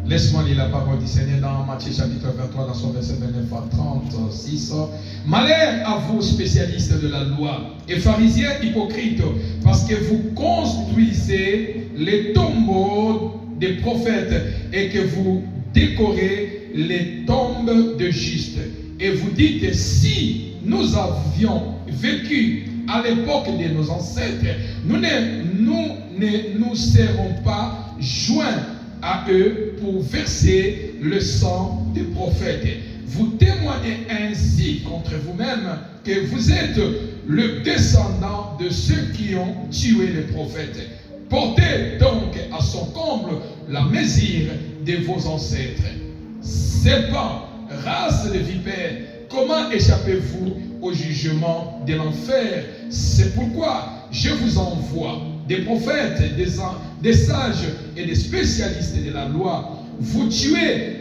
Laisse-moi lire la parole du Seigneur dans Matthieu chapitre 23, dans son verset 29 à 36. Malheur à vous, spécialistes de la loi et pharisiens hypocrites, parce que vous construisez les tombeaux des prophètes et que vous décorez les tombes de justes. Et vous dites, si nous avions vécu à l'époque de nos ancêtres, nous ne nous serons pas joints à eux pour verser le sang des prophètes. Vous témoignez ainsi contre vous-même que vous êtes le descendant de ceux qui ont tué les prophètes. Portez donc à son comble la mesure de vos ancêtres. Serpents, race de vipères, comment échappez-vous au jugement de l'enfer? C'est pourquoi je vous envoie des prophètes, des sages et des spécialistes de la loi. Vous tuez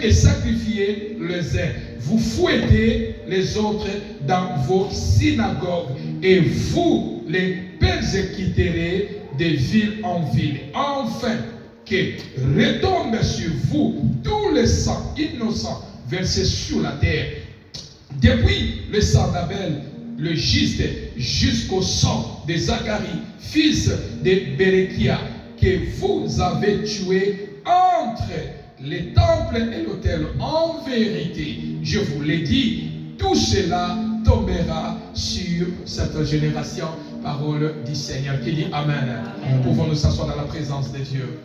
et sacrifiez les uns. Vous fouettez les autres dans vos synagogues et vous les persécuterez de ville en ville. Enfin, que retombe sur vous tout le sang innocent versé sur la terre, depuis le sang d'Abel, le juste, jusqu'au sang de Zacharie, fils de Béréchia, que vous avez tué entre les temples et l'autel. En vérité, je vous l'ai dit, tout cela tombera sur cette génération. Parole du Seigneur qui dit Amen. Nous pouvons nous asseoir dans la présence de Dieu.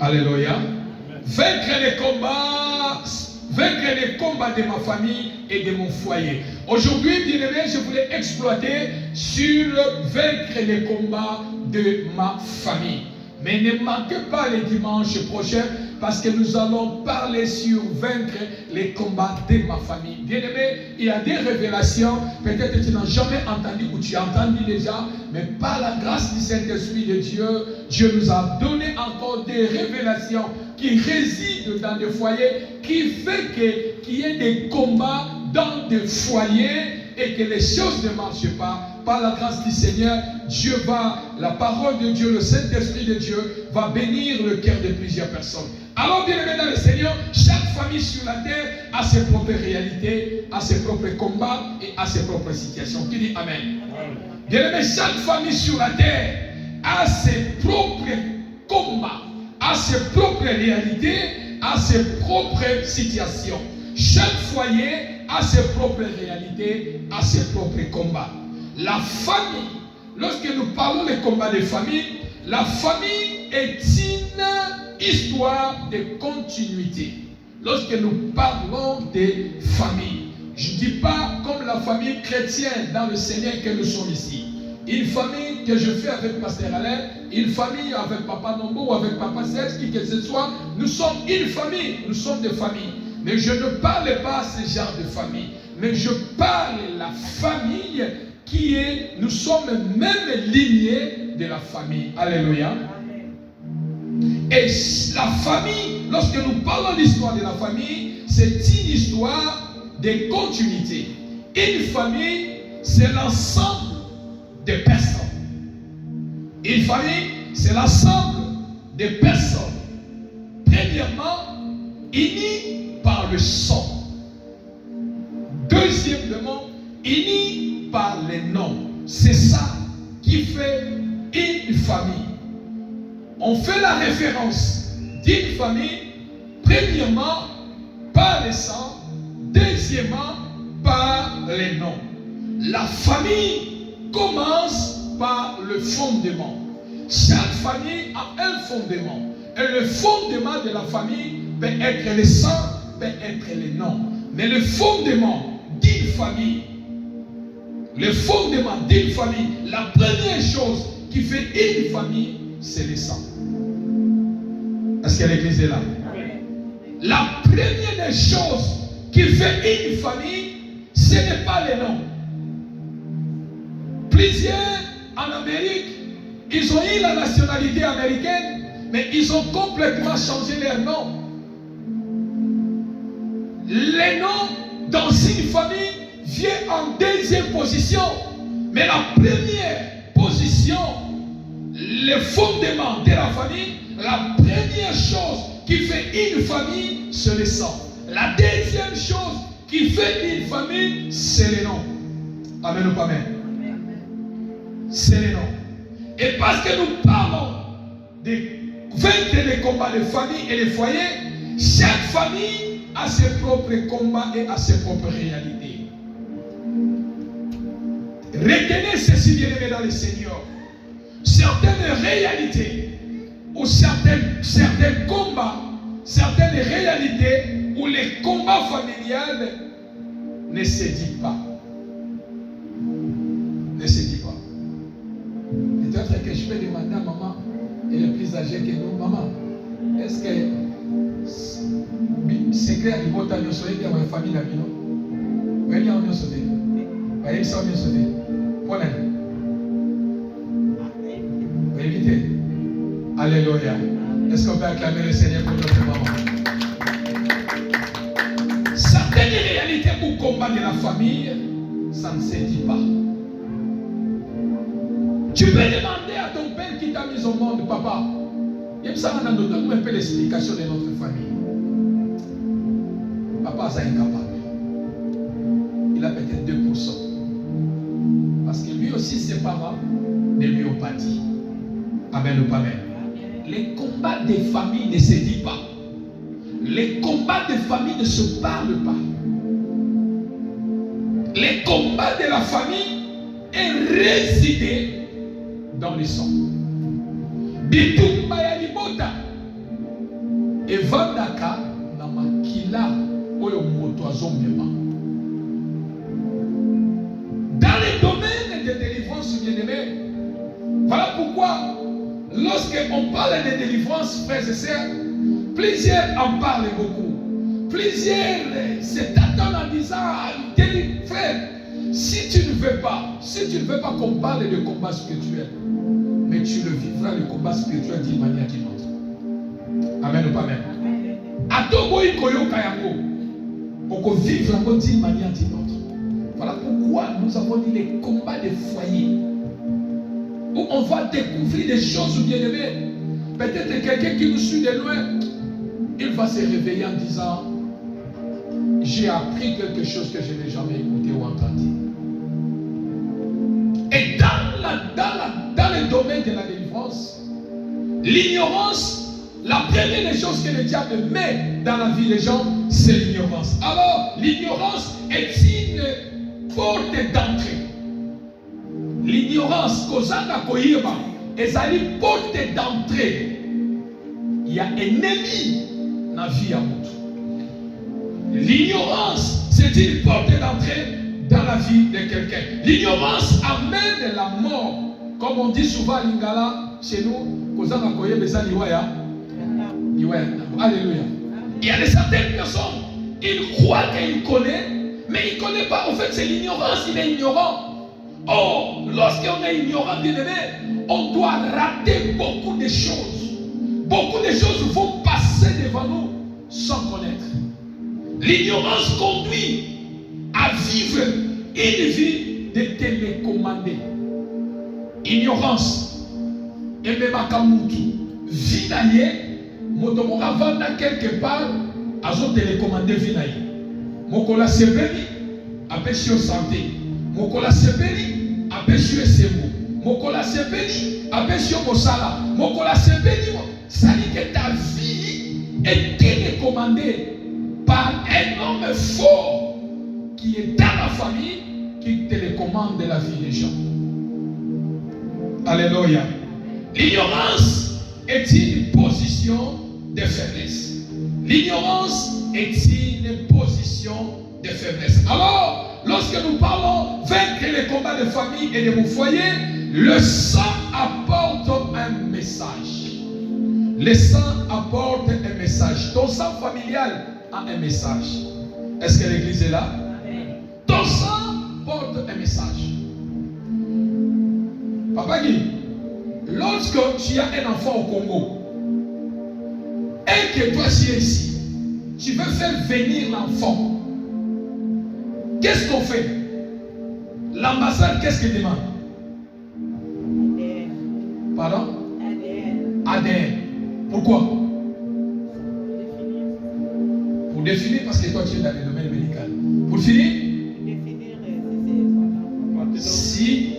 Alléluia. Vaincre les combats de ma famille et de mon foyer. Aujourd'hui, bien-aimé, je voulais exploiter sur vaincre les combats de ma famille. Mais ne manquez pas les dimanches prochains parce que nous allons parler sur vaincre les combats de ma famille. Bien-aimé, il y a des révélations, peut-être que tu n'as jamais entendu ou tu as entendu déjà, mais par la grâce du Saint-Esprit de Dieu, Dieu nous a donné encore des révélations qui résident dans des foyers, qui fait qu'il y ait des combats dans des foyers et que les choses ne marchent pas. Par la grâce du Seigneur, Dieu va, la parole de Dieu, le Saint-Esprit de Dieu va bénir le cœur de plusieurs personnes. Alors, bien aimé dans le Seigneur, chaque famille sur la terre a ses propres réalités, a ses propres combats et a ses propres situations. Qui dit Amen? Bien aimé, chaque famille sur la terre a ses propres combats, a ses propres réalités, a ses propres situations. Chaque foyer a ses propres réalités, a ses propres combats. La famille, lorsque nous parlons des combats de famille, la famille est une histoire de continuité. Lorsque nous parlons des familles, je ne dis pas comme la famille chrétienne dans le Seigneur que nous sommes ici. Une famille que je fais avec Pasteur Alain, une famille avec Papa Nombo ou avec Papa Serge, qui que ce soit, nous sommes une famille, nous sommes des familles. Mais je ne parle pas de ce genre de famille, mais je parle de la famille qui est, nous sommes même lignés de la famille. Alléluia. Et la famille, lorsque nous parlons de l'histoire de la famille, c'est une histoire de continuité. Une famille, c'est l'ensemble de personnes. Une famille, c'est l'ensemble de personnes. Premièrement, unies par le sang. Deuxièmement, unies par les noms. C'est ça qui fait une famille. On fait la référence d'une famille, premièrement, par le sang, deuxièmement, par les noms. La famille commence par le fondement. Chaque famille a un fondement. Et le fondement de la famille peut être le sang, peut être les noms. Mais le fondement d'une famille, la première chose qui fait une famille, c'est le sang. Est-ce que l'église est là? La première des choses qui fait une famille, ce n'est pas les noms. Plusieurs en Amérique, ils ont eu la nationalité américaine, mais ils ont complètement changé leur nom. Les noms dans une famille viennent en deuxième position, mais la première position, le fondement de la famille, la première chose qui fait une famille, c'est le sang. La deuxième chose qui fait une famille, c'est les noms. Amen ou pas amen? C'est les noms. Et parce que nous parlons de vaincre les combats de famille et de foyer, chaque famille a ses propres combats et a ses propres réalités. Retenez ceci, bien-aimés dans le Seigneur. Certaines réalités ou certains combats, certaines réalités où les combats familiales ne se disent pas. Ne se disent pas. Peut-être que je vais demander à maman, elle est plus âgée que nous, maman, est-ce que c'est clair que votre ami soit bien dans la famille là, non? Oui, il y a un sauté. Oui, il y a un sauté. Bonne année. Oui, évitez. Alléluia. Est-ce qu'on peut acclamer le Seigneur pour notre maman? Certaines réalités ou combats de la famille, ça ne se dit pas. Tu peux demander à ton père qui t'a mis au monde, papa, donne-moi un peu l'explication de notre famille. Papa, c'est incapable. Il a peut-être 2%. Parce que lui aussi, ses parents ne lui ont pas dit. Amen ou pas amen. Les combats des familles ne se disent pas. Les combats des familles ne se parlent pas. Les combats de la famille est résidé dans le sang. Bitumba ya libota evandaka na makila oyo moto azomema. Dans les domaines de délivrance, bien-aimés, voilà pourquoi lorsque on parle de délivrance, frères et sœurs, plusieurs en parlent beaucoup. Plusieurs se tâtonnent en disant, frère, si tu ne veux pas qu'on parle de combat spirituel, mais tu le vivras le combat spirituel d'une manière d'une autre. Amen ou pas amen? Atoboyi koyoka yango, oko vivre yango d'une manière d'une autre. Voilà pourquoi nous avons dit les combats de foyer, où on va découvrir des choses bien-aimées. Peut-être quelqu'un qui nous suit de loin, il va se réveiller en disant, j'ai appris quelque chose que je n'ai jamais écouté ou entendu. Et dans le domaine de la délivrance, l'ignorance, la première des choses que le diable met dans la vie des gens, c'est l'ignorance. Alors, l'ignorance est une porte d'entrée. L'ignorance, kozanga koyeba, est une porte d'entrée. Il y a un ennemi dans la vie à l'autre. L'ignorance, c'est une porte d'entrée dans la vie de quelqu'un. L'ignorance amène la mort. Comme on dit souvent à Lingala, chez nous, alléluia. Il y a certaines personnes, ils croient qu'ils connaissent, mais ils ne connaissent pas. En fait, c'est l'ignorance, il est ignorant. Oh, lorsqu'on est ignorant, bien aimé, on doit rater beaucoup de choses. Beaucoup de choses vont passer devant nous sans connaître. L'ignorance conduit à vivre une vie de télécommandé. Ignorance. Et même à Kamutu, Vinaye, Motomora vanda quelque part, à son télécommandé Vinaye. Mokola Sebeli, apêché au santé. Mokola Sebeli, apêché au semo. Mokola Sebeli, apêché au Mosala. Mokola Sebeli, ça dit que ta vie est télécommandée par un homme fort qui est dans la famille, qui télécommande la vie des gens. Alléluia. L'ignorance est une position de faiblesse. L'ignorance est une position de faiblesse. Alors, lorsque nous parlons vaincre les combats de famille et de mon foyer, le sang apporte un message. Le sang apporte un message. Ton sang familial a un message. Est-ce que l'église est là? Amen. Ton sang porte un message. Papa Guy, lorsque tu as un enfant au Congo et que toi tu es ici, tu veux faire venir l'enfant, qu'est-ce qu'on fait? L'ambassade, qu'est-ce qu'elle demande? Pardon? ADN. Pourquoi? Pour définir, parce que toi tu es dans le domaine médical. Pour finir, si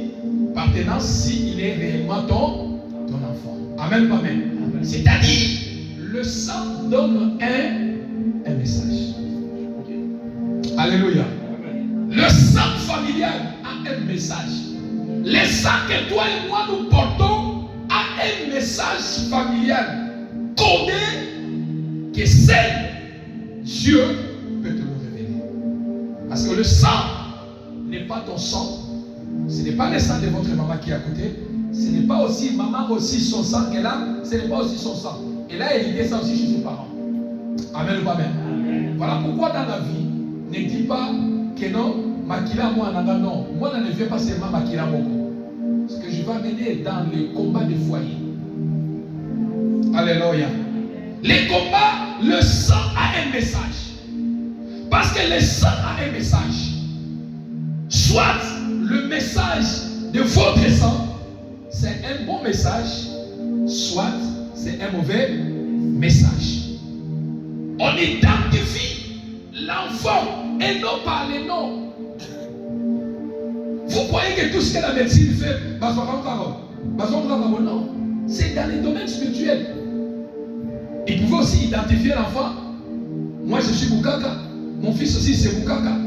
partenance, s'il est réellement ton enfant. Amen, amen. C'est-à-dire, le sang donne un message. Alléluia. Le sang familial a un message. Le sang que toi et moi nous portons a un message familial codé que seul Dieu peut te le révéler. Parce que le sang n'est pas ton sang. Ce n'est pas le sang de votre maman qui est à côté. Ce n'est pas aussi maman aussi son sang qu'elle a. Ce n'est pas aussi son sang. Et là, elle hérité ça aussi chez ses parents. Amen ou pas amen? Voilà pourquoi dans la vie, ne dis pas que non, Makila moi non. Moi ne viens pas seulement Makila Moko. Ce que je vais amener dans les combats de foyer. Alléluia. Les combats, le sang a un message. Parce que le sang a un message. Soit le message de votre sang, c'est un bon message, soit c'est un mauvais message. On identifie l'enfant et non par les noms. Vous croyez que tout ce que la médecine fait, non, c'est dans les domaines spirituels. Ils pouvaient aussi identifier l'enfant. Moi je suis Bukaka, mon fils aussi c'est Bukaka.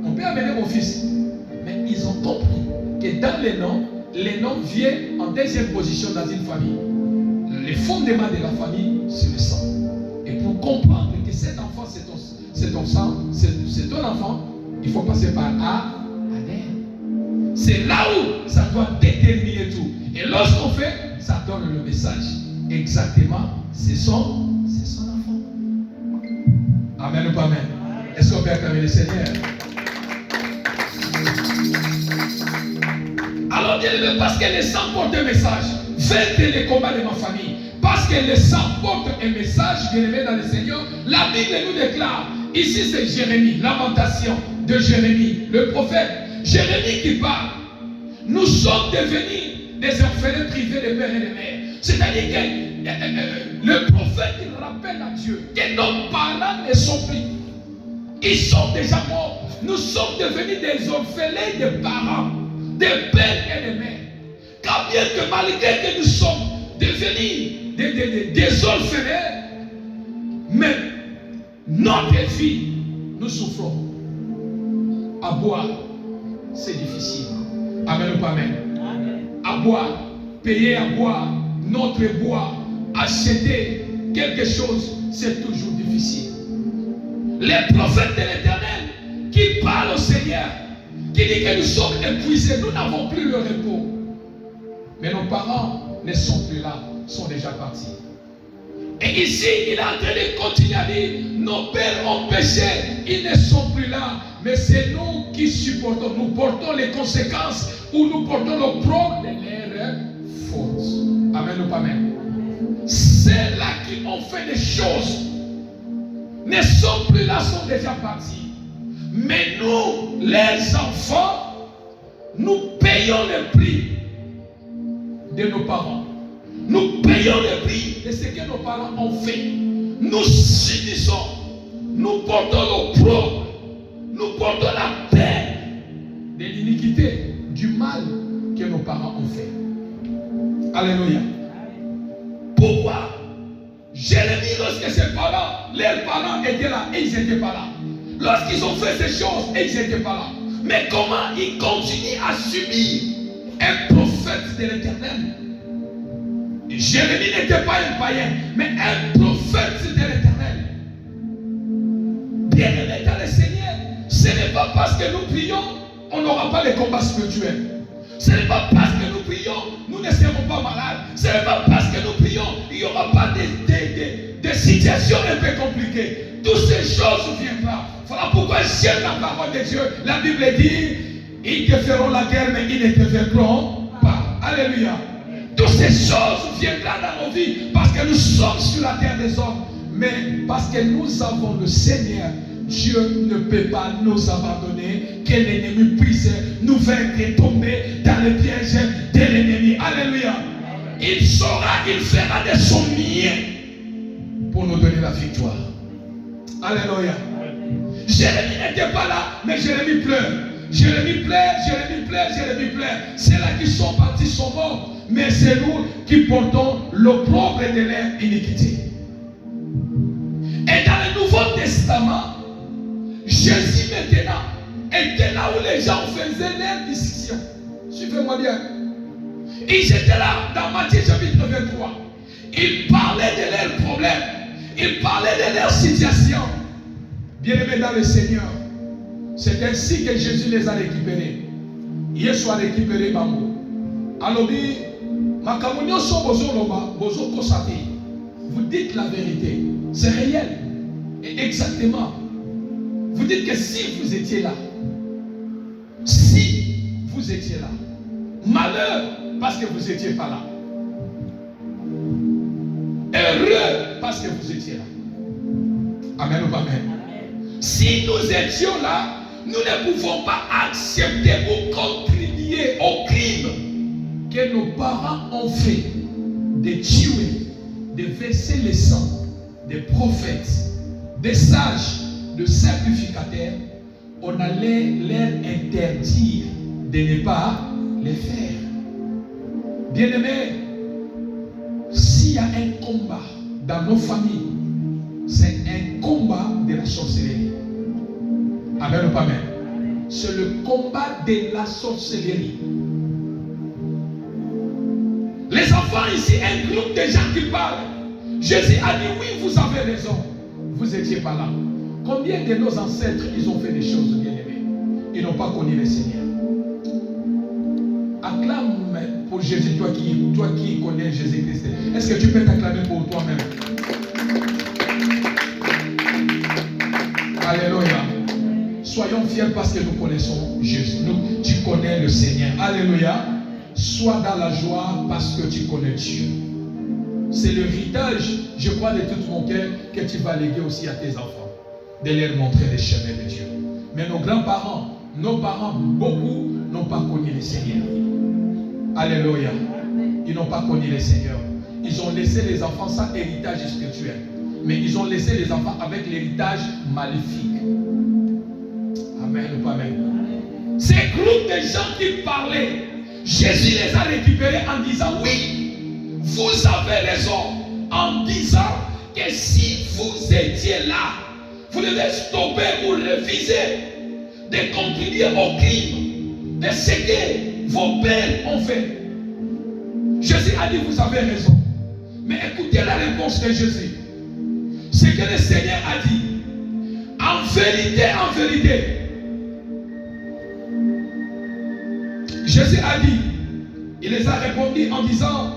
On peut amener mon fils. Mais ils ont compris que dans les noms viennent en deuxième position dans une famille. Le fondement de la famille, c'est le sang. Et pour comprendre que cet enfant, c'est ton sang, c'est ton enfant, il faut passer par A. C'est là où ça doit déterminer tout. Et lorsqu'on fait, ça donne le message. Exactement, c'est son enfant. Amen ou pas amen? Est-ce qu'on peut acclamer le Seigneur? Alors, bien-aimé, parce que le sang porte un message, vaincre les combats de ma famille. Parce que le sang porte un message, bien-aimé dans le Seigneur, la Bible nous déclare. Ici, c'est Jérémie, lamentation de Jérémie, le prophète. Jérémie qui parle. Nous sommes devenus des orphelins privés de père et de mère. C'est-à-dire que le prophète il rappelle à Dieu que nos parents ne sont plus. Ils sont déjà morts. Nous sommes devenus des orphelins de parents, de pères et de mères. Quand bien que malgré que nous sommes devenus des orphelins, mais notre vie, nous souffrons. À boire, c'est difficile. Amen ou pas amen? À boire, payer à boire, notre bois, acheter quelque chose, c'est toujours difficile. Les prophètes de l'Éternel qui parlent au Seigneur, qui disent que nous sommes épuisés, nous n'avons plus le repos. Mais nos parents ne sont plus là, sont déjà partis. Et ici, il est en train de continuer à dire, nos pères ont péché, ils ne sont plus là. Mais c'est nous qui supportons, nous portons les conséquences ou nous portons l'opprobre de leurs fautes. Amen ou pas amen? Ceux-là qui ont fait des choses ne sont plus là, sont déjà partis. Mais nous, les enfants, nous payons le prix de nos parents. Nous payons le prix de ce que nos parents ont fait. Nous subissons, nous portons l'opprobre, nous portons la peine de l'iniquité, du mal que nos parents ont fait. Alléluia. Pourquoi? Jérémie, lorsque ses parents, leurs parents étaient là, et ils n'étaient pas là. Lorsqu'ils ont fait ces choses, et ils n'étaient pas là. Mais comment ils continuent à subir un prophète de l'Éternel? Jérémie n'était pas un païen, mais un prophète de l'Éternel. Bien-aimé dans le Seigneur, ce n'est pas parce que nous prions, on n'aura pas les combats spirituels. Ce n'est pas parce que nous prions, nous ne serons pas malades. Ce n'est pas parce que nous prions, il n'y aura pas des situations un peu compliquées. Toutes ces choses viendront. Voilà pourquoi j'aime la parole de Dieu. La Bible dit, ils te feront la guerre, mais ils ne te vaincront pas. Alléluia. Toutes ces choses viendront dans nos vies parce que nous sommes sur la terre des hommes. Mais parce que nous avons le Seigneur, Dieu ne peut pas nous abandonner, que l'ennemi puisse nous vaincre et tomber dans le piège de l'ennemi. Alléluia. Il saura, il fera de son mieux nous donner la victoire. Alléluia. Jérémie n'était pas là, mais Jérémie pleure. Jérémie pleure, Jérémie pleure, Jérémie pleure. C'est là qu'ils sont partis, sont morts. Mais c'est nous qui portons l'opprobre de leur iniquité. Et dans le Nouveau Testament, Jésus maintenant était là où les gens faisaient leurs discussions. Suivez-moi bien. Ils étaient là dans Matthieu chapitre 23. Ils parlaient de leurs problèmes. Ils parlaient de leur situation. Bien-aimés dans le Seigneur, c'est ainsi que Jésus les a récupérés. Hier soir récupéré Bambo. Alors, vous dites la vérité. C'est réel. Et exactement. Vous dites que si vous étiez là, malheur parce que vous n'étiez pas là. Heureux parce que vous étiez là. Amen ou pas amen. Si nous étions là, nous ne pouvons pas accepter ou contribuer au crime que nos parents ont fait, de tuer, de verser le sang des prophètes, des sages, de sacrificateurs. On allait leur interdire de ne pas les faire. Bien-aimés, s'il y a un combat dans nos familles, c'est un combat de la sorcellerie. Amen ou pas amen? C'est le combat de la sorcellerie. Les enfants ici, un groupe de gens qui parlent. Jésus a dit oui, vous avez raison. Vous n'étiez pas là. Combien de nos ancêtres, ils ont fait des choses bien-aimées? Ils n'ont pas connu le Seigneur. Acclame pour Jésus, toi qui connais Jésus-Christ. Est-ce que tu peux t'acclamer pour toi-même? Alléluia. Soyons fiers parce que nous connaissons Jésus. Tu connais le Seigneur. Alléluia. Sois dans la joie parce que tu connais Dieu. C'est l'héritage, je crois de tout mon cœur, que tu vas léguer aussi à tes enfants. De leur montrer les chemins de Dieu. Mais nos grands-parents, nos parents, beaucoup n'ont pas connu le Seigneur. Alléluia. Ils n'ont pas connu le Seigneur. Ils ont laissé les enfants sans héritage spirituel. Mais ils ont laissé les enfants avec l'héritage maléfique. Amen ou pas amen. Ces groupes de gens qui parlaient, Jésus les a récupérés en disant oui, vous avez raison. En disant que si vous étiez là, vous devez stopper ou refuser de contribuer au crime de ce que vos pères ont fait. Jésus a dit vous avez raison. Mais écoutez la réponse de Jésus. Ce que le Seigneur a dit. En vérité, Jésus a dit, il les a répondu en disant,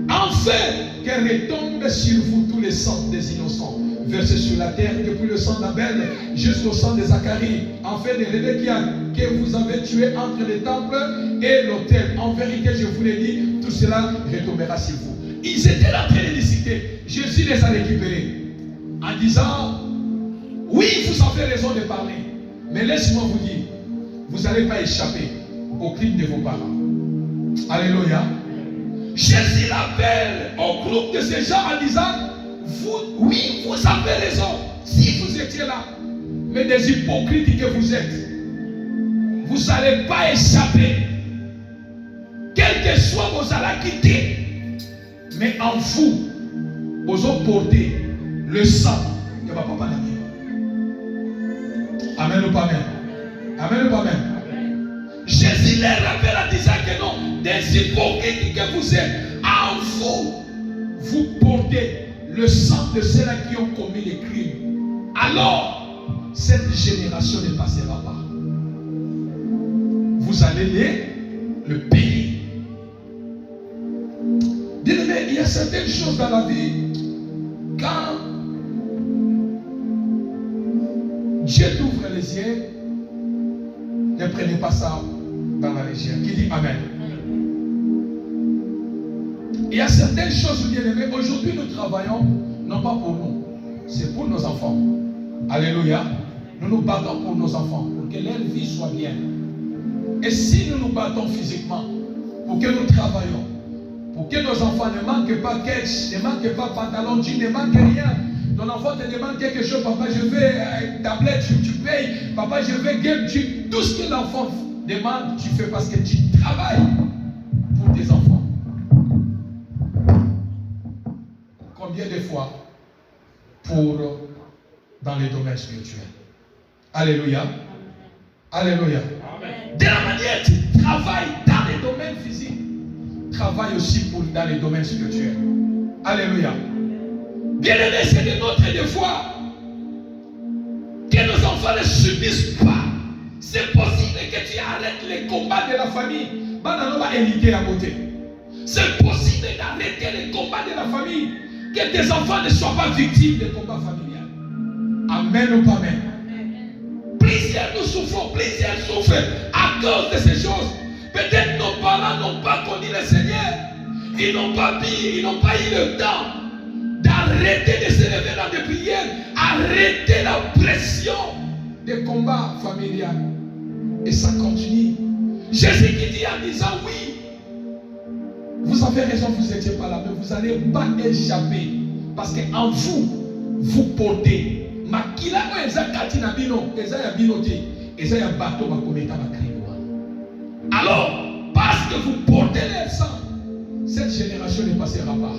enfin que retombe sur vous tous les sangs des innocents versés sur la terre, depuis le sang d'Abel jusqu'au sang de Zacharie, enfin de Rébekian que vous avez tué entre le temple et l'autel. En vérité, je vous l'ai dit, tout cela retombera sur vous. Ils étaient là en train de discuter. Jésus les a récupérés en disant, oui, vous avez raison de parler, mais laissez-moi vous dire, vous n'allez pas échapper au crime de vos parents. Alléluia. Jésus l'appelle au groupe de ces gens en disant, oui, vous avez raison, si vous étiez là, mais des hypocrites que vous êtes, vous n'allez pas échapper, quel que soit vos alaquités, mais en vous, vous ont porté le sang de ma papa d'ami. Amen ou pas amen? Amen ou pas amen? Jésus les rappelle en disant que non, des hypocrites que vous êtes, en vous, vous portez le sang de ceux-là qui ont commis les crimes. Alors, cette génération ne passera pas. Vous allez le payer. Bien-aimé, il y a certaines choses dans la vie, quand Dieu t'ouvre les yeux, ne prenez pas ça dans la région. Qui dit Amen? Il y a certaines choses, bien aimés, aujourd'hui nous travaillons, non pas pour nous, c'est pour nos enfants. Alléluia. Nous nous battons pour nos enfants, pour que leur vie soit bien. Et si nous nous battons physiquement, pour que nous travaillions, pour que nos enfants ne manquent pas cash, ne manquent pas pantalon, jean, ne manquent rien. Ton enfant te demande quelque chose, papa, je veux tablette, tu payes, papa, je veux game, tout ce que l'enfant demande, tu fais parce que tu travailles pour tes enfants. Combien de fois dans les domaines spirituels? Alléluia. Alléluia. Amen. De la manière que tu travailles dans les domaines physiques, travaille aussi dans les domaines spirituels. Alléluia. Bien-aimé, c'est de notre devoir que nos enfants ne subissent pas. C'est possible que tu arrêtes les combats de la famille. C'est possible d'arrêter les combats de la famille. Que tes enfants ne soient pas victimes des combats familiaux. Amen ou pas amen? Plusieurs nous souffrons, plusieurs souffrent à cause de ces choses. Peut-être nos parents n'ont pas connu le Seigneur. Ils n'ont pas eu le temps d'arrêter de se lever dans des prières, arrêter la pression des combats familiaux. Et ça continue. Jésus qui dit en disant oui, vous avez raison, vous n'étiez pas là, mais vous n'allez pas échapper. Parce qu'en vous, vous portez. Alors, parce que vous portez leur sang, cette génération ne passera pas.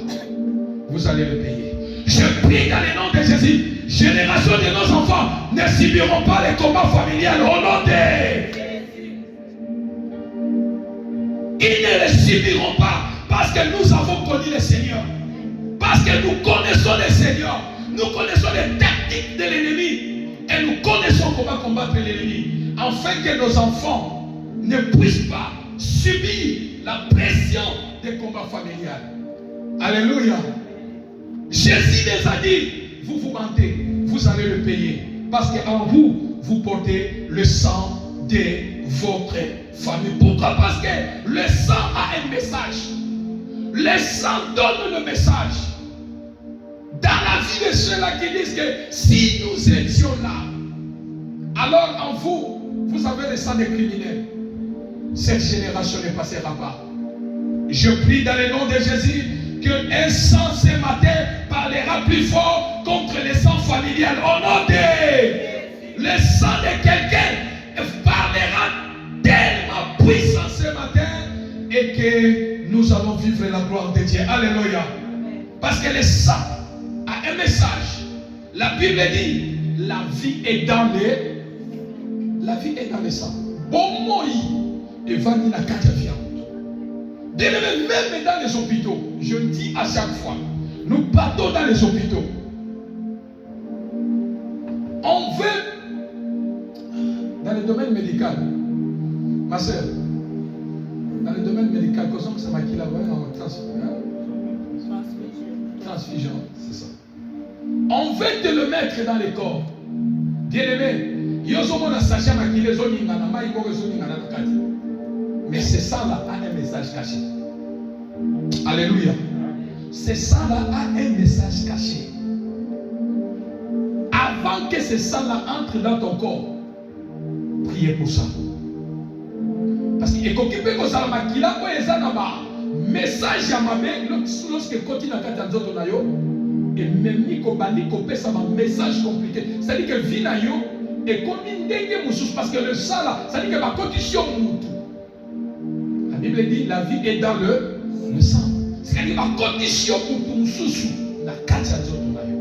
Vous allez le payer. Je prie dans le nom de Jésus, génération de nos enfants ne subiront pas les combats familiaux au nom de Jésus. Ils ne les subiront pas parce que nous avons connu le Seigneur. Parce que nous connaissons le Seigneur. Nous connaissons les tactiques de l'ennemi. Et nous connaissons comment combattre l'ennemi. Afin que nos enfants ne puissent pas subir la pression des combats familiaux. Alléluia. Jésus les a dit, vous vous mentez, vous allez le payer. Parce qu'en vous, vous portez le sang de votre famille. Pourquoi? Parce que le sang a un message. Le sang donne le message. Dans la vie de ceux-là qui disent que si nous étions là, alors en vous, vous avez le sang des criminels. Cette génération ne passera pas. Je prie dans le nom de Jésus qu'un sang ce matin parlera plus fort contre les sangs familiales. Au nom de le sang de quelqu'un parlera tellement puissant ce matin et que nous allons vivre la gloire de Dieu. Alléluia. Parce que le sang a un message. La Bible dit la vie est dans le sang. Bon moi, et va dire la carte viande. Même dans les hôpitaux, je dis à chaque fois, nous partons dans les hôpitaux. On veut, dans le domaine médical, ma soeur, dans le domaine médical, qu'est-ce que ça m'a dit là-bas en transfusion, c'est ça. On veut te le mettre dans le corps. Bien-aimé, mais ce sang-là a un message caché. Alléluia. Ce sang-là a un message caché. Avant que ce sang-là entre dans ton corps, priez pour ça. Parce qu'il est message à ma mère, lorsque continue à faire et même un message compliqué. C'est-à-dire que vie na yo et comme parce que le sang là, c'est-à-dire que ma condition moutou. La Bible dit la vie est dans le sang. C'est-à-dire ma condition moutou sous la katia zoto na yo.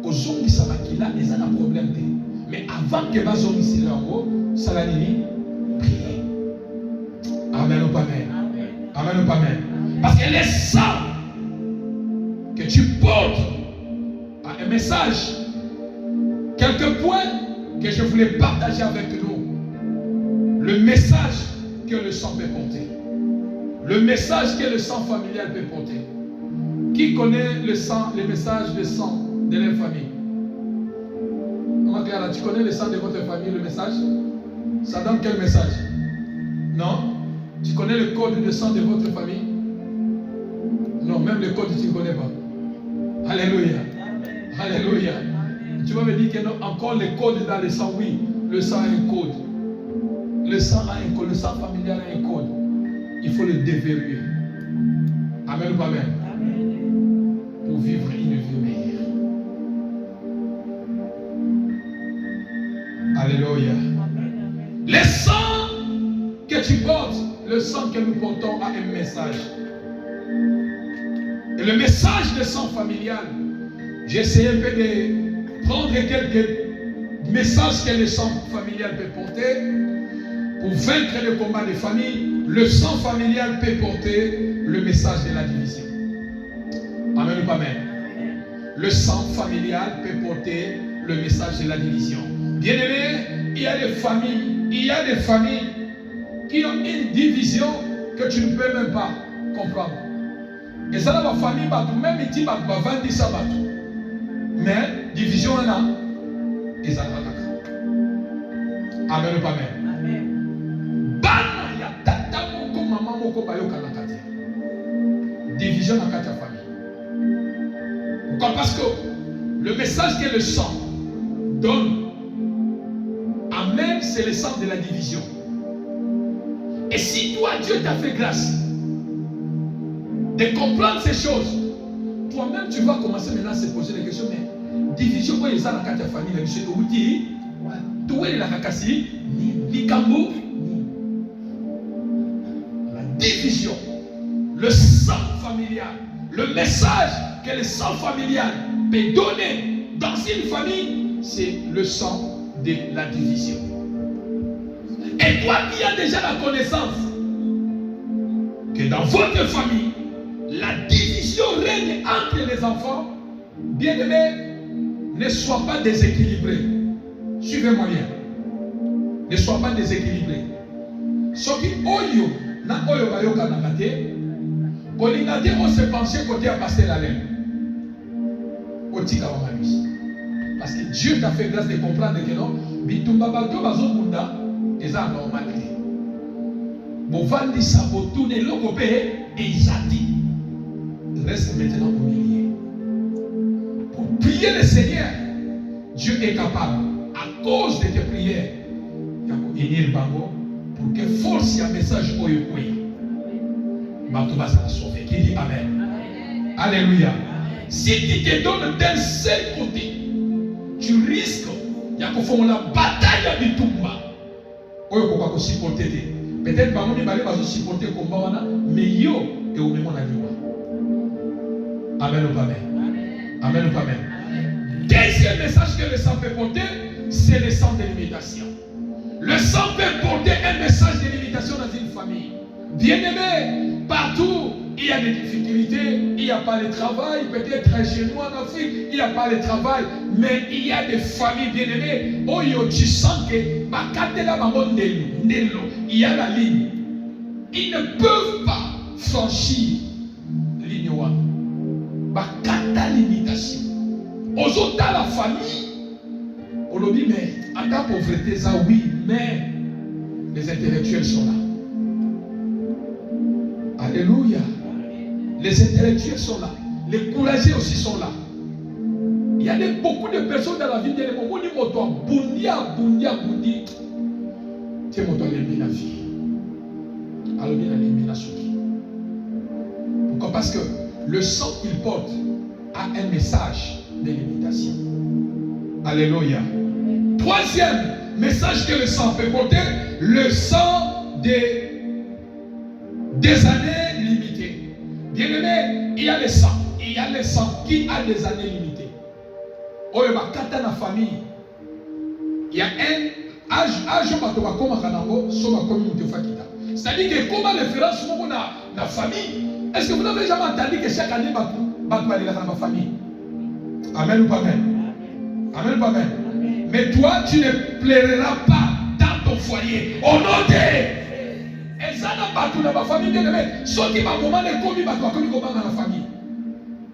Kozongi samakila les a un problème. Mais avant que bazongi sila ngo, salanini prier. Amen ou pas amen. Amen ou pas amen. Parce que le sang que tu portes a un message. Quelques points que je voulais partager avec nous. Le message que le sang peut porter. Le message que le sang familial peut porter. Qui connaît le sang, le message de sang de leur famille? Tu connais le sang de votre famille, le message? Ça donne quel message? Non? Tu connais le code de sang de votre famille? Non, même le code tu ne connais pas. Alléluia. Alléluia. Tu vas me dire que non, encore les codes dans le sang, oui. Le sang a un code. Le sang a un code. Le sang familial a un code. il faut le déverrouiller. Amen ou pas amen? Pour vivre une vie meilleure. Alléluia. Le sang que tu portes, le sang que nous portons a un message. Et le message de sang familial, j'ai essayé un peu de prendre quelques messages que le sang familial peut porter pour vaincre le combat des familles. Le sang familial peut porter le message de la division. Amen ou pas amen? Le sang familial peut porter le message de la division. Bien-aimés, il y a des familles qui ont une division que tu ne peux même pas comprendre. Et ça, dans la famille, même si tu vas vendre ça, mais division là, et ça va. Amen ou pas amen? Bana ya tata moko maman moko bayoka na kati. Division dans la famille. Pourquoi? Parce que le message que le sang donne, amen, c'est le sang de la division. Et si toi, Dieu t'a fait grâce de comprendre ces choses, toi-même, tu vas commencer maintenant à se poser des questions. Mais division, quoi, ils ont dans la famille, la division, tout est la kakasi, ni kambo, la division, le sang familial, le message que le sang familial peut donner dans une famille, c'est le sang de la division. Et toi qui as déjà la connaissance que dans votre famille, la division règne entre les enfants, bien-aimés, ne sois pas déséquilibré. Suivez-moi bien. Ne sois pas déséquilibré. Ce qui oyo na oyo bayoka na kate, kolingate on se penchait côté à passer la laine. Otika wa malusi. Parce que Dieu t'a fait grâce de comprendre que non, bitumba bato bazokunda eza normal. Bovandi sabotoune lokope ezati. Reste maintenant au milieu. Pour prier le Seigneur, Dieu est capable, à cause de tes prières, pour que force un message au Yokoui. Bato va s'en sauver. Qui dit Amen? Alléluia. Si tu te donnes d'un seul côté, tu risques de faire la bataille à Bitumba. Peut-être que tu vas supporter le combat, mais yo, et au même moment, Amen ou pas amen? Amen ou pas amen? Deuxième message que le sang peut porter, c'est le sang de l'imitation. Le sang peut porter un message de l'imitation dans une famille. Bien-aimé, partout, il y a des difficultés, il n'y a pas de travail, peut-être chez nous en Afrique, il n'y a pas de travail, mais il y a des familles bien-aimées, où tu sens que il y a la ligne. Ils ne peuvent pas franchir ligne one. Bakata l'imitation. Aux autres, la famille, on le dit, mais à ta pauvreté, ça oui, mais les intellectuels sont là. Alléluia. Les intellectuels sont là. Les courageux aussi sont là. Il y a beaucoup de personnes dans la vie de l'homme. On dit, bundi. C'est mon toit, la vie. Alors, il y a l'élimination. Pourquoi? Parce que le sang qu'il porte a un message de l'imitation. Alléluia. Troisième message que le sang peut porter, le sang des années limitées. Bien-aimé, il y a le sang. Il y a le sang qui a des années limitées. Oh, il y a dans la famille. Il y a un âge c'est-à-dire que comment référence dans la famille, est-ce que vous n'avez jamais entendu que chaque année va aller dans ma famille? Amen ou pas amen? Amen ou pas amen? Mais toi, tu ne plairas pas dans ton foyer. Au nom de... Et ça n'a pas tout dans ma famille, bien aimé. Ceux qui m'ont commandé comme ils m'ont commandé dans la famille.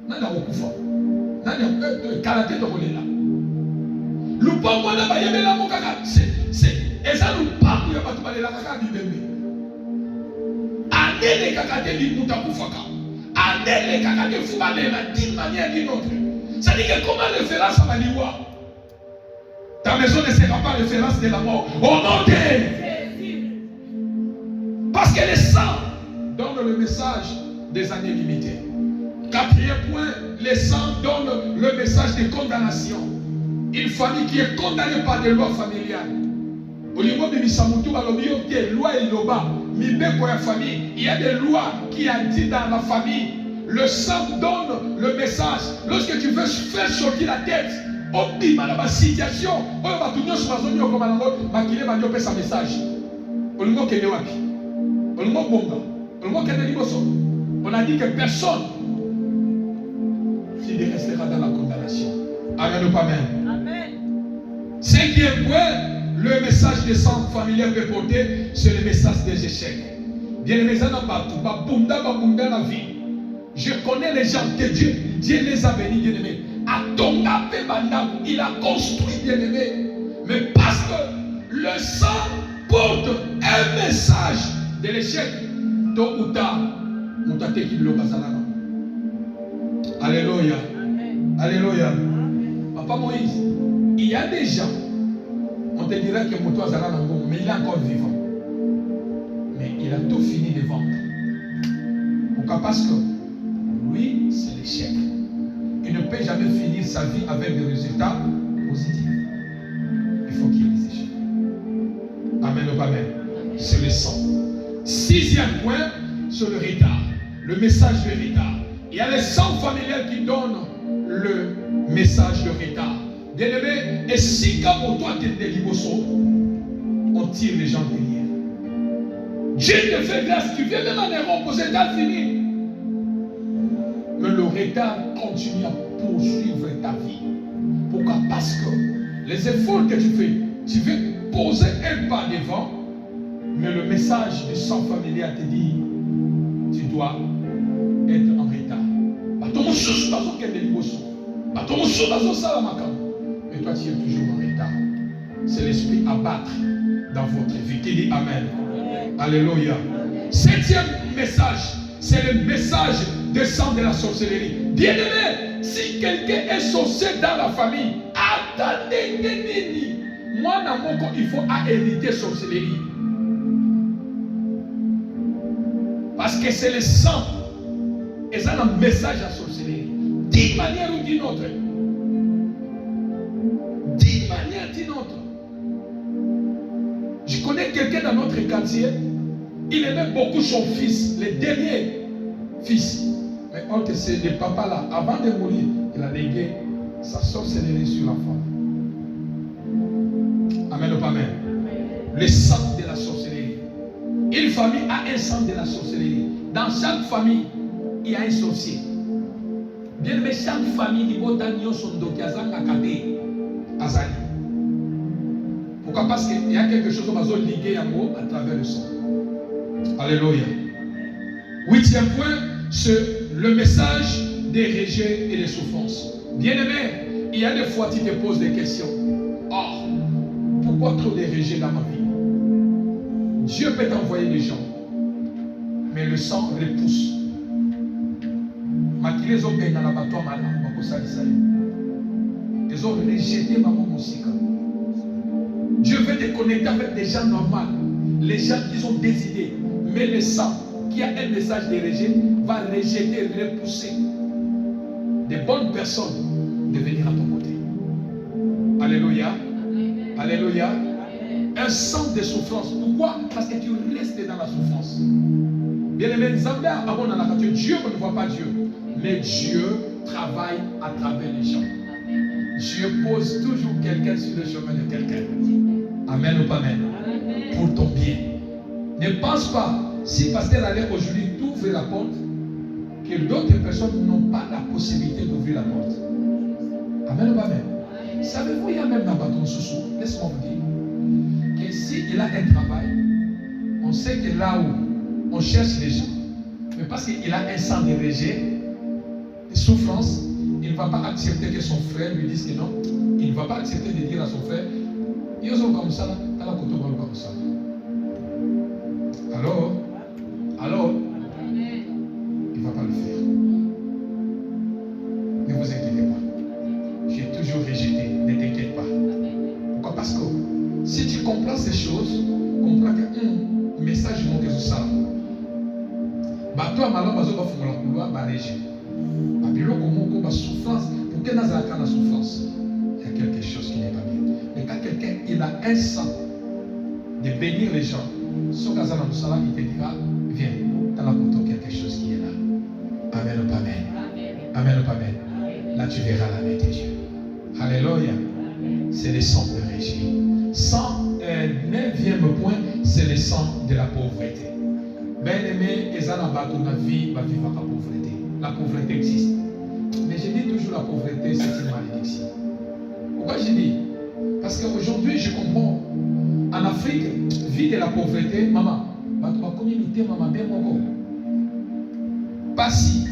Nana Okufa. Nana Karaté de Rolela. Lupango na bayemela mokaka. C'est. Et ça nous parle de battre la kaka du bébé. Allez les kakate du Moutakoufaka. Allez les kakate Foubale d'une manière d'une autre. Ça dit que comment référence à Maliwa? Ta maison ne sera pas référence de la mort. Au nom de... Parce que le sang donne le message des années limitées. Quatrième point, les sangs donnent le message de condamnation. Une famille qui est condamnée par des lois familiales. Il y a des lois qui ont dit dans la famille. Le sang donne le message. Lorsque tu veux faire sortir la tête, on dit dans la situation, on va tout on a dit que personne ne restera dans la condamnation. Amen ou pas amen. Cinquième point, le message des sang familial peut porter, c'est le message des échecs. Bien aimé, ça n'a pas tout. La vie. Je connais les gens que Dieu les a bénis, bien aimés. À ton il a construit, bien aimé. Mais parce que le sang porte un message de l'échec, tôt ou tard, alléluia. Alléluia. Papa Moïse, il y a des gens, on te dirait que Moutoua Zala Nango, mais il est encore vivant. Mais il a tout fini de vendre. Pourquoi? Parce que lui, c'est l'échec. Il ne peut jamais finir sa vie avec des résultats positifs. Il faut qu'il y ait des échecs. Amen ou pas amen. C'est le sang. Sixième point, c'est le retard. Le message de retard. Il y a les sangs familiales qui donnent le message de retard. Bien aimé, et si comme toi tu es délibosso, on tire les gens derrière. Dieu te fait grâce, tu viens même en erreur pour cet âge fini. Mais le retard continue à poursuivre ta vie. Pourquoi? Parce que les efforts que tu fais, tu veux poser un pas devant, mais le message du sang familial te dit, tu dois être en retard. Mais toi, tu es toujours en retard. C'est l'esprit à battre dans votre vie. Qui dit Amen. Alléluia. Septième message, c'est le message des sang de la sorcellerie. Bien aimé, si quelqu'un est sorcier dans la famille, attendez, moi, il faut hériter sorcellerie. Parce que c'est le sang. Et ça a un message à sorcellerie. D'une manière ou d'une autre. D'une manière ou d'une autre. Je connais quelqu'un dans notre quartier. Il aimait beaucoup son fils, le dernier fils. Mais entre ces deux papas-là, avant de mourir, il a légué sa sorcellerie sur l'enfant. Amen ou pas amen. Le sang de la sorcellerie. Une famille a un sang de la sorcellerie. Dans chaque famille, il y a un sorcier. Bien aimé, chaque famille, il y a son azali. Pourquoi? Parce qu'il y a quelque chose qui va liguer à travers le sang. Alléluia. Huitième point, c'est le message des rejets et des souffrances. Bien aimé, il y a des fois tu te poses des questions. Oh, pourquoi trop de rejets dans ma vie? Dieu peut t'envoyer des gens, mais le sang repousse. Les ont bien dans l'abattoir malin, ils ont rejeté maman musique. Dieu veut te connecter avec des gens normaux, les gens qui ont des idées, mais le sang qui a un message de rejet va rejeter, repousser des bonnes personnes de venir à ton côté. Alléluia. Alléluia. Un sang de souffrance. Pourquoi? Parce que tu restes dans la souffrance. Bien aimé, Dieu ne voit pas Dieu. Mais Dieu travaille à travers les gens. Dieu pose toujours quelqu'un sur le chemin de quelqu'un. Amen ou pas amen. Pour ton bien. Ne pense pas, si pasteur allait aujourd'hui t'ouvrir la porte, que d'autres personnes n'ont pas la possibilité d'ouvrir la porte. Amen ou pas amen. Savez-vous, il y a même dans bâton sous. Laisse-moi vous dire que s'il a un travail, on sait que là où on cherche les gens, mais parce qu'il a un sang de rejet, de souffrance, il ne va pas accepter que son frère lui dise que non. Il ne va pas accepter de dire à son frère, ils sont comme ça, t'as la côte comme ça. Alors, il ne va pas le faire. Ne vous inquiétez pas. J'ai toujours rejeté, ne t'inquiète pas. Pourquoi? Parce que si tu comprends ces choses, comprends que message manque de ça. bato ya malamu bazobafungola couloir barégime babiloko moko basouffrance pour que nazalaka na souffrance. Il y a quelque chose qui n'est pas bien. Mais quand quelqu'un il a un sang de bénir les gens, son gazan Moussala il te dira viens, dans la photo quelque chose qui est là. Amen ou pas amen. Amen ou pas amen. Là tu verras la main de Dieu. Alléluia. C'est le sang de Régie. 109e point, c'est le sang de la pauvreté. Bien-aimé, et ça n'a pas toute la vie, va vivre la pauvreté. La pauvreté existe. Mais je dis toujours la pauvreté, c'est une malédiction. Pourquoi je dis? Parce qu'aujourd'hui, je comprends. En Afrique, vie de la pauvreté, maman, ma communauté, maman, bien mon Passi,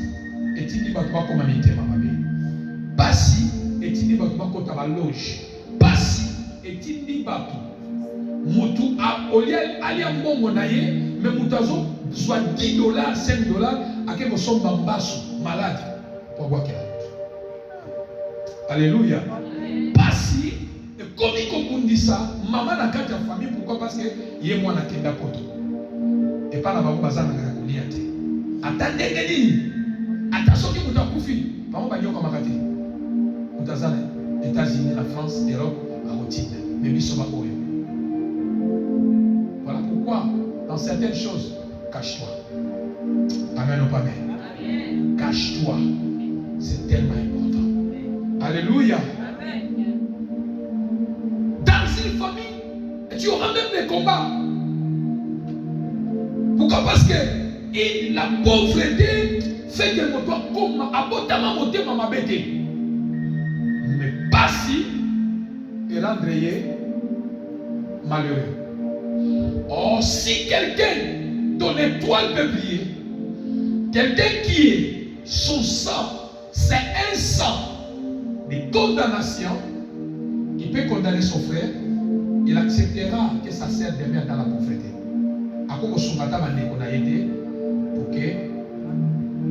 et il dit, ma communauté, maman, bien. Passi, et il dit, ma loge. Passi, et il dit, Moutou a alia mbongo na ye mais moutazo soit $10 $5 à que vous sommes bambasu malade pour voir alléluia pasi comme il dit ça maman na kati ya famille pourquoi parce que yé moi na kenda poto et pas la bango bazana na kulia te atandenge nini atasoki mutakufi bango banyoka makati mutazana États-Unis la France Europe a routine mais biso ba oyo. Voilà pourquoi, dans certaines choses, cache-toi. Amen ou pas amen? Cache-toi. C'est tellement important. Alléluia. Amen. Dans une famille, tu auras même des combats. Pourquoi? Parce que la pauvreté fait que mon toit comme abotama monter ma bête. Mais pas si et rendre malheureux. Or, si quelqu'un, ton étoile peut briller, quelqu'un qui est son sang, c'est un sang de condamnation, il peut condamner son frère, il acceptera que ça sert demain dans la pauvreté. À quoi on a aidé pour que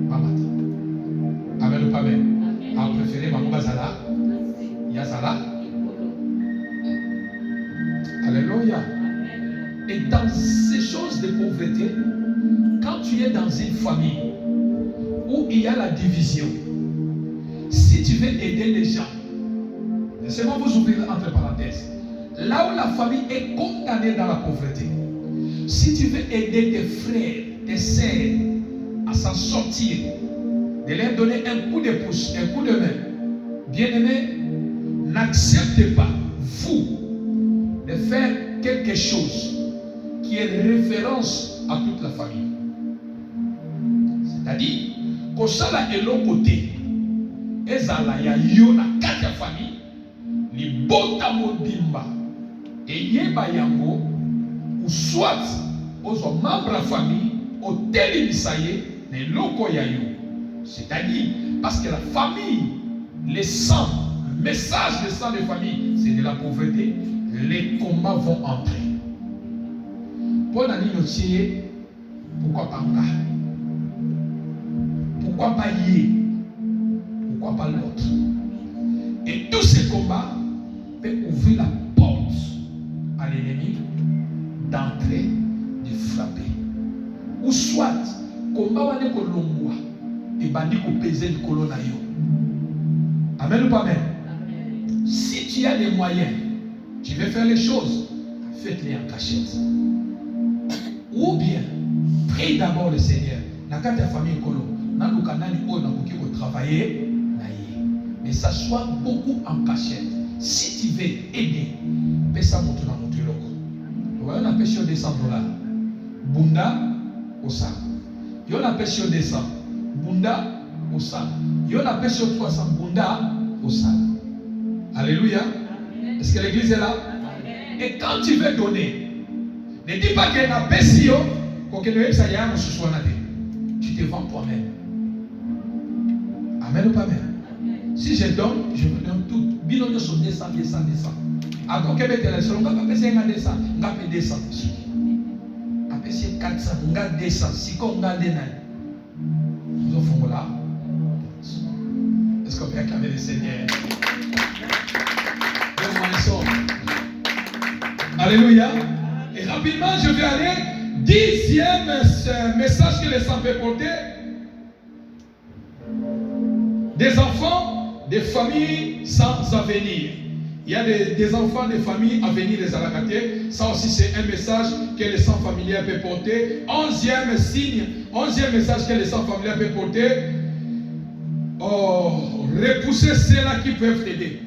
Mamata. Amen ou pas amen? A préféré Mamou Zala, Yazala. Alléluia. Et dans ces choses de pauvreté, quand tu es dans une famille où il y a la division, si tu veux aider les gens, laissez-moi vous ouvrir entre parenthèses, là où la famille est condamnée dans la pauvreté, si tu veux aider tes frères, tes sœurs à s'en sortir, de leur donner un coup de pouce, un coup de main, bien-aimé, n'acceptez pas, vous, de faire quelque chose qui est référence à toute la famille. C'est-à-dire, que ça là est l'autre côté, et ça là y a yo na quatre familles, li bota modimba, et yeba yango, ou soit aux membres de la famille, au tel misaye, les locaux yayo. C'est-à-dire, parce que la famille, les sangs, le message de sang de famille, c'est de la pauvreté, les combats vont entrer. Pour la ligne, pourquoi pas là? Pourquoi pas y? Pourquoi pas l'autre? Et tous ces combats peuvent ouvrir la porte à l'ennemi d'entrer, de frapper. Ou soit, combat va ne kolongwa et bandi ko peser le colon na yo. Amen ou pas amen? Si tu as des moyens, tu veux faire les choses, faites-les en cachette. Ou bien, prie d'abord le Seigneur. Dans la famille Kolo, dans le canal où on a travailler, mais ça soit beaucoup en cachette. Si tu veux aider, paie ça mon tour dans mon tour. On a payé sur $200. Bunda au sang. On a payé sur 200. Bunda au sang. On a payé sur 300. Bunda au sang. Alléluia. Est-ce que l'église est là? Et quand tu veux donner, ne dis pas qu'il y a un pessio pour que le ça y a un sous tu te vends toi-même. Amen ou pas amen? Si je donne, je vous donne tout. Bilan sur 200. Alors que tu es on va pas payer 200, on va payer 200. On va payer 400, on va 200. Si on va donner, nous offrons là. Est-ce qu'on peut acclamer le Seigneur? Alléluia. Et rapidement, je vais aller. 10 Dixième message que le sang peut porter, des enfants, des familles sans avenir. Il y a des enfants, des familles à venir des alakatés. Ça aussi, c'est un message que le sang familial peut porter. Onzième signe, onzième message que le sang familial peut porter. Oh, repousser ceux-là qui peuvent t'aider.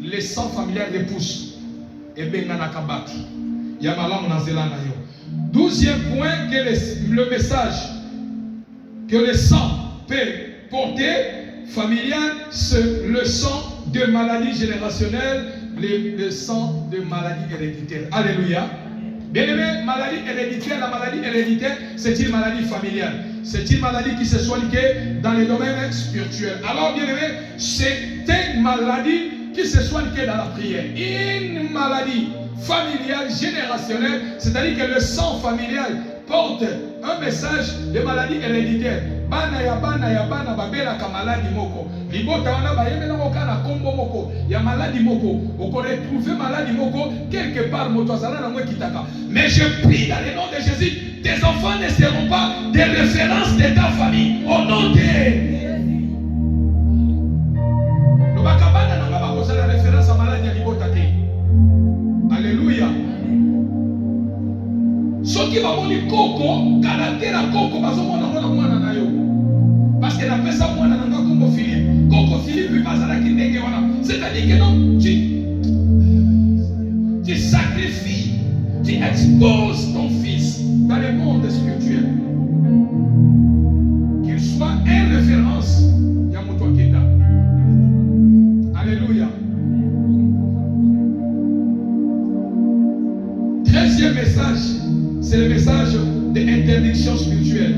Le sang familial repousse. Et bien, il y a un il y a malam dans Zélanda. 12e point, que le message que le sang peut porter familial, c'est le sang de maladie générationnelle, le sang de maladie héréditaire. Alléluia. Bien aimé, maladie héréditaire, la maladie héréditaire, c'est une maladie familiale. C'est une maladie qui se soigne dans les domaines spirituels. Alors, bien aimé, c'est une maladie qui se soigne dans la prière. Une maladie familiale, générationnelle, c'est-à-dire que le sang familial porte un message de maladie héréditaire. Bana ya bana babela ka maladi moko. Libota wana bayemela koka na kombo moko. Ya maladi moko. Oko retrouver maladi moko quelque part moto azala na mwe kitaka. Mais je prie dans le nom de Jésus, tes enfants ne seront pas des références de ta famille. Au nom de le bakabana na ngaba ko la référence à maladi ya libota te. Alléluia. Soki bamoni koko, caractère à koko bazomona mwana na yo. Parce que la personne mwana na ngako kombo Philippe. Koko Philippe lui bazala ki ndenge wana. C'est-à-dire que non, tu sacrifies, tu exposes ton fils dans le monde spirituel. Qu'il soit une référence. Yamoto Kenda. Alléluia. 13e message, c'est le message d'interdiction spirituelle.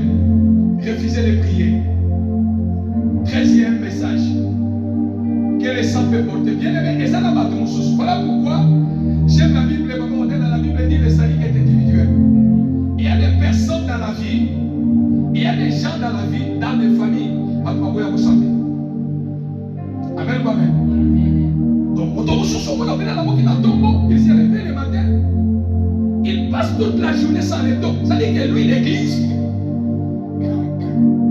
Refuser de prier. 13e message que les saints peuvent porter. Bien aimé, et ça n'a pas de sous. Voilà pourquoi j'aime la Bible. Dans la Bible dit le salut est individuel. Il y a des personnes dans la vie, il y a des gens dans la vie, dans des familles, à quoi vous savez. Amen ou amen. Donc, il s'est réveillé le matin. Il passe toute la journée sans les dos. Ça veut dire que lui, l'église,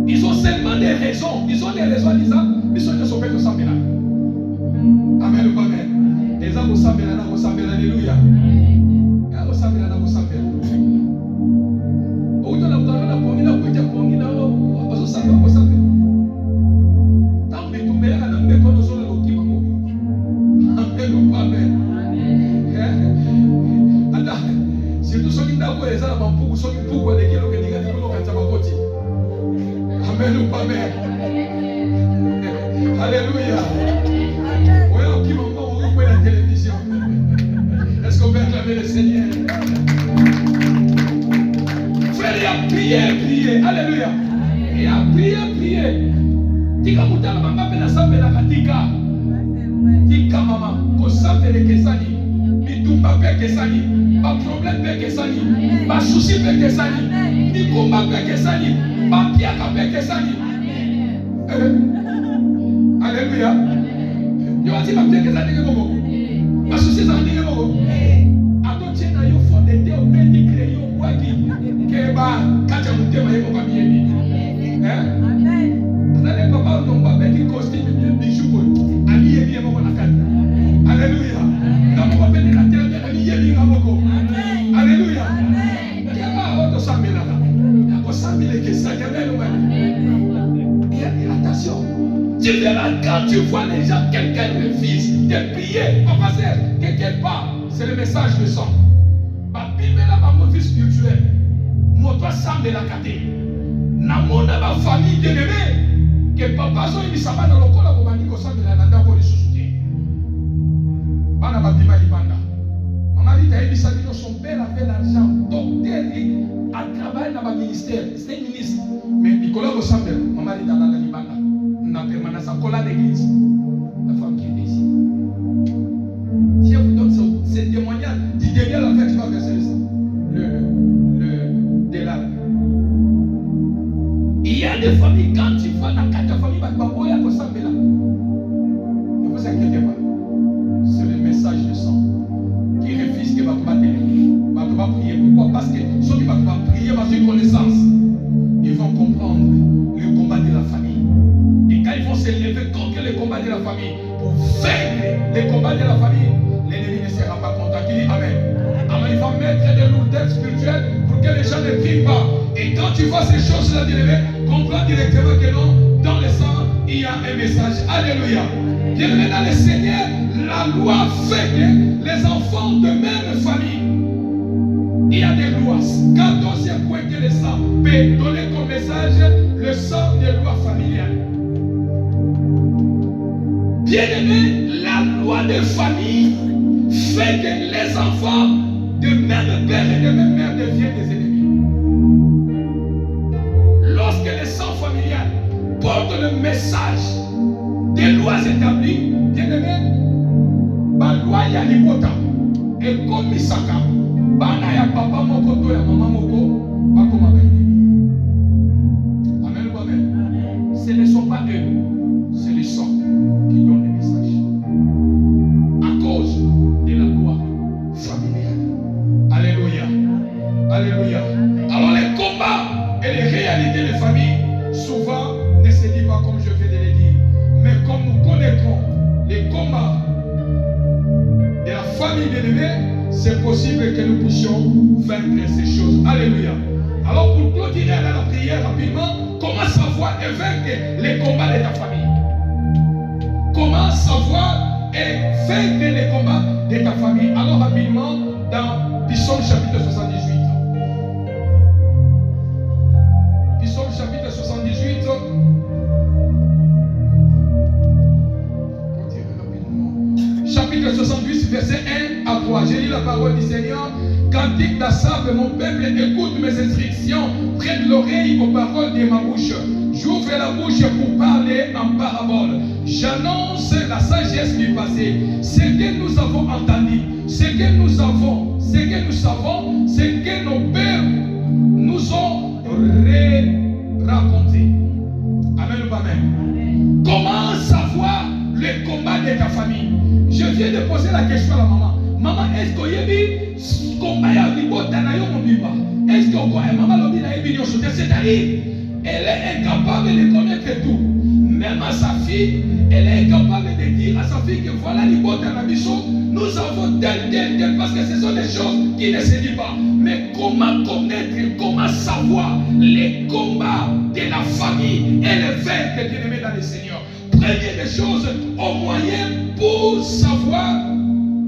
ils ont seulement des raisons. Ils ont des raisons en disant, ils sont de sauver de Sambela. Amen ou amen. Les gens de Sambela, alléluia. Les Sambela, Sambela. Au temps où on a pongi la pointe, pongi la au Sambela, au Sambela. Tant que tu mets à la main, quand nous sommes au petit maman. Amen ou amen. Surtout ceux qui n'ont pas les armes pour ceux qui pourquoi les kilos que les gars de l'eau quand ça va côté. Amen ou pas amen. Alléluia. Ouais, on qui m'entend, on regarde la télévision. Est-ce qu'on peut acclamer le Seigneur? Frère, il y a prié. Alléluia. Il y a prié. Tika mutala mama pena sambe la katika. Tika mama, ko sambe le kesani. Bitumba pe kesani. Pas problème pe kesani. Pas souci pe kesani. Ni combat pe kesani. Pas piaka pe kesani. Alléluia. Yo ati ma pe kesani ke boko. Pas souci ça ndenge boko. Ato tiena yo fondé te o pe di créer yo waki. Ke ba kacha mutema yeko ba mieni. Amen. Nale papa no ba be di costume bien bijou ko. Ali yebi mo na kati. Alléluia. Dans mon appel de la terre, ali yebi ngaboko. Alléluia. Attention. Tu verras quand tu vois les gens, quelqu'un refuse de prier, en face quelque part, c'est le message de sang. Ma Bible est ma vie spirituelle. Moi, toi, sang de la caté. Dans mon famille bien-aimée, que papa, il s'en va dans le corps, pour manier sang de la nanda pour les sous-soutenir. Bana Babima Libanda. Maman dit à son père avait l'argent. Docteur, a travaillé dans le ministère. C'était ministre. Mais Nicolas Bossambel, maman dit à la Libanda. On a permanence à coller l'église. La femme qui est ici. Si elle vous donne ce témoignage, dites bien la fête, tu vas verser des larmes. Il y a des familles, quand tu vas dans quatre familles, il y a Bossambel là. Ne vous inquiétez pas. C'est le message de sang qui refuse que tu vas prier. Pourquoi? Parce que ceux qui vont prier, connaissance, ils vont comprendre le combat de la famille. Et quand ils vont s'élever contre le combat de la famille, pour vaincre les combats de la famille, l'ennemi ne sera pas content. Qui dit Amen. Alors il va mettre des lourdeurs spirituelles pour que les gens ne prient pas. Et quand tu vois ces choses-là, comprends directement que non, dans le sang, il y a un message. Alléluia. Bien-aimé dans le Seigneur, la loi fait que les enfants de même famille, il y a des lois. 14e point que le sang peut donner comme message, le sang des lois familiales. Bien-aimé, la loi de famille fait que les enfants de même père et de même mère deviennent des ennemis. Lorsque le sang familial porte le message des lois établies, bien-aimé, la loi y a l'hypota. Et comme Misaka, bana ya papa moko to ya maman moko, bakoma ba ennemi. Amen ou amen. Ce ne sont pas eux, c'est le sang qui donne le message. À cause de la loi familiale. Alléluia. Alléluia. Alors les combats et les réalités des familles, souvent, ne se disent pas comme je viens de le dire. Mais comme nous connaîtrons les combats de la famille bien-aimée, c'est possible que nous puissions vaincre ces choses. Alléluia. Alors pour clôturer la prière rapidement, comment savoir et vaincre les combats de ta famille? Comment savoir et vaincre les combats de ta famille? Alors rapidement, dans Psaume chapitre 78. Psaume chapitre 78. Chapitre 78, verset 1 à 3. J'ai lu la parole du Seigneur. Cantique d'Assaf, mon peuple, écoute mes instructions. Prête l'oreille aux paroles de ma bouche. J'ouvre la bouche pour parler en parabole. J'annonce la sagesse du passé. Ce que nous avons entendu, ce que nous avons, ce que nous savons, ce que nos pères nous ont raconté. Amen ou pas amen? Comment savoir le combat de ta famille? Je viens de poser la question à la maman. Maman, est-ce que tu combat ya libota na yo mobiba? Est-ce que maman lobi na yebi yo sote? C'est-à-dire, elle est incapable de connaître tout. Même à sa fille, elle est incapable de dire à sa fille que voilà libota na biso, nous avons tel, parce que ce sont des choses qui ne se disent pas. Mais comment connaître, comment savoir les combats de la famille et les vaincre bien-aimés dans le Seigneur? Première des choses, au moyen pour savoir,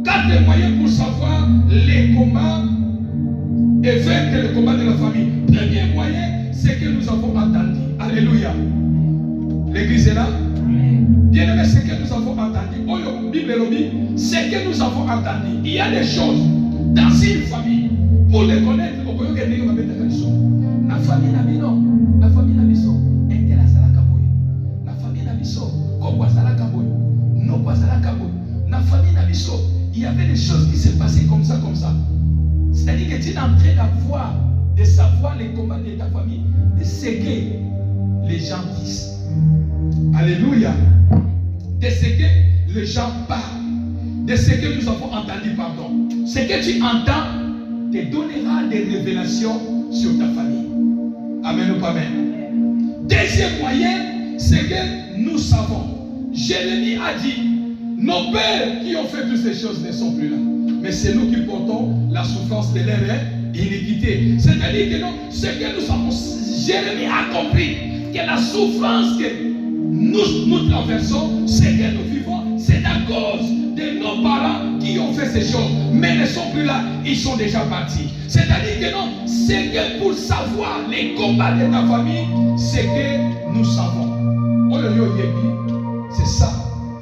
4 moyens pour savoir les combats et vaincre les combats de la famille. Premier moyen, c'est que nous avons entendu. Alléluia. L'église est là. Bien aimé, c'est que nous avons entendu. Oh, Bible lobby, c'est que nous avons entendu. Il y a des choses dans une famille. Pour les connaître, on peut dire que la famille n'a pas la famille n'a pas la famille n'a pas il y avait des choses qui se passaient comme ça. C'est-à-dire que tu es en train d'avoir, de savoir les combats de ta famille, de ce que les gens disent. Alléluia. De ce que les gens parlent, de ce que nous avons entendu, pardon. Ce que tu entends te donnera des révélations sur ta famille. Amen ou pas amen? Deuxième moyen, c'est que nous savons. Jérémie a dit, nos pères qui ont fait toutes ces choses ne sont plus là. Mais c'est nous qui portons la souffrance de leur iniquité. C'est-à-dire que non, ce que nous savons, Jérémie a compris que la souffrance que nous traversons, ce que nous vivons, c'est à cause de nos parents qui ont fait ces choses. Mais ils ne sont plus là, ils sont déjà partis. C'est-à-dire que non, c'est que pour savoir les combats de ta famille, c'est que nous savons. C'est ça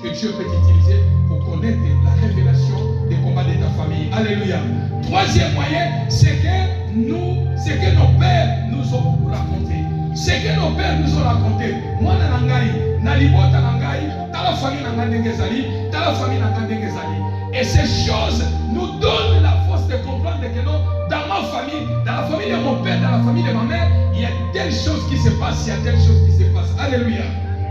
que Dieu peut utiliser pour connaître la révélation des combats de ta famille. Alléluia. Troisième moyen, c'est que nos pères nous ont raconté. C'est que nos pères nous ont raconté. Moi, na libota nangai, dans la famille nangai, dans la famille nangai. Et ces choses nous donnent la force de comprendre que non, dans ma famille, dans la famille de mon père, dans la famille de ma mère, il y a telle chose qui se passe, il y a telle chose qui se passe. Alléluia.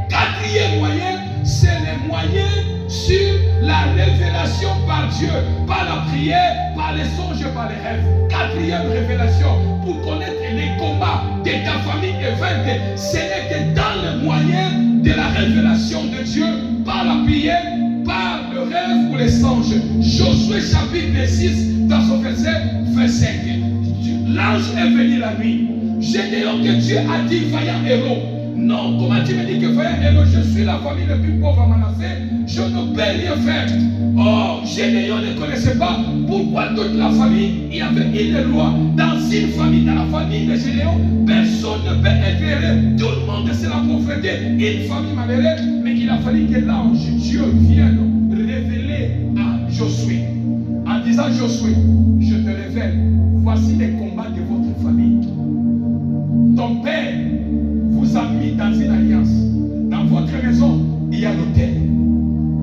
Quatrième moyen, c'est le moyen sur la révélation par Dieu, par la prière, par les songes et par les rêves. Quatrième révélation, pour connaître les combats de ta famille et vaincre, ce n'est que dans le moyen de la révélation de Dieu, par la prière, par le rêve ou les songes. Josué chapitre 6, dans son verset 25. L'ange est venu la nuit. Gédéon que Dieu a dit vaillant héros. Non, comment tu me dis que vaillant héros, je suis la famille la plus pauvre à Manassé, je ne peux rien faire. Oh, Gédéon ne connaissait pas pourquoi toute la famille, il y avait une loi. Dans une famille, dans la famille de Gédéon, personne ne peut être heureux. Tout le monde c'est la pauvreté. Une famille malheureuse, mais il a fallu que l'ange, Dieu, vienne révéler à Josué. En disant Josué, je te révèle, voici les combats de votre famille. Ton père vous a mis dans une alliance. Dans votre maison, il y a l'autel.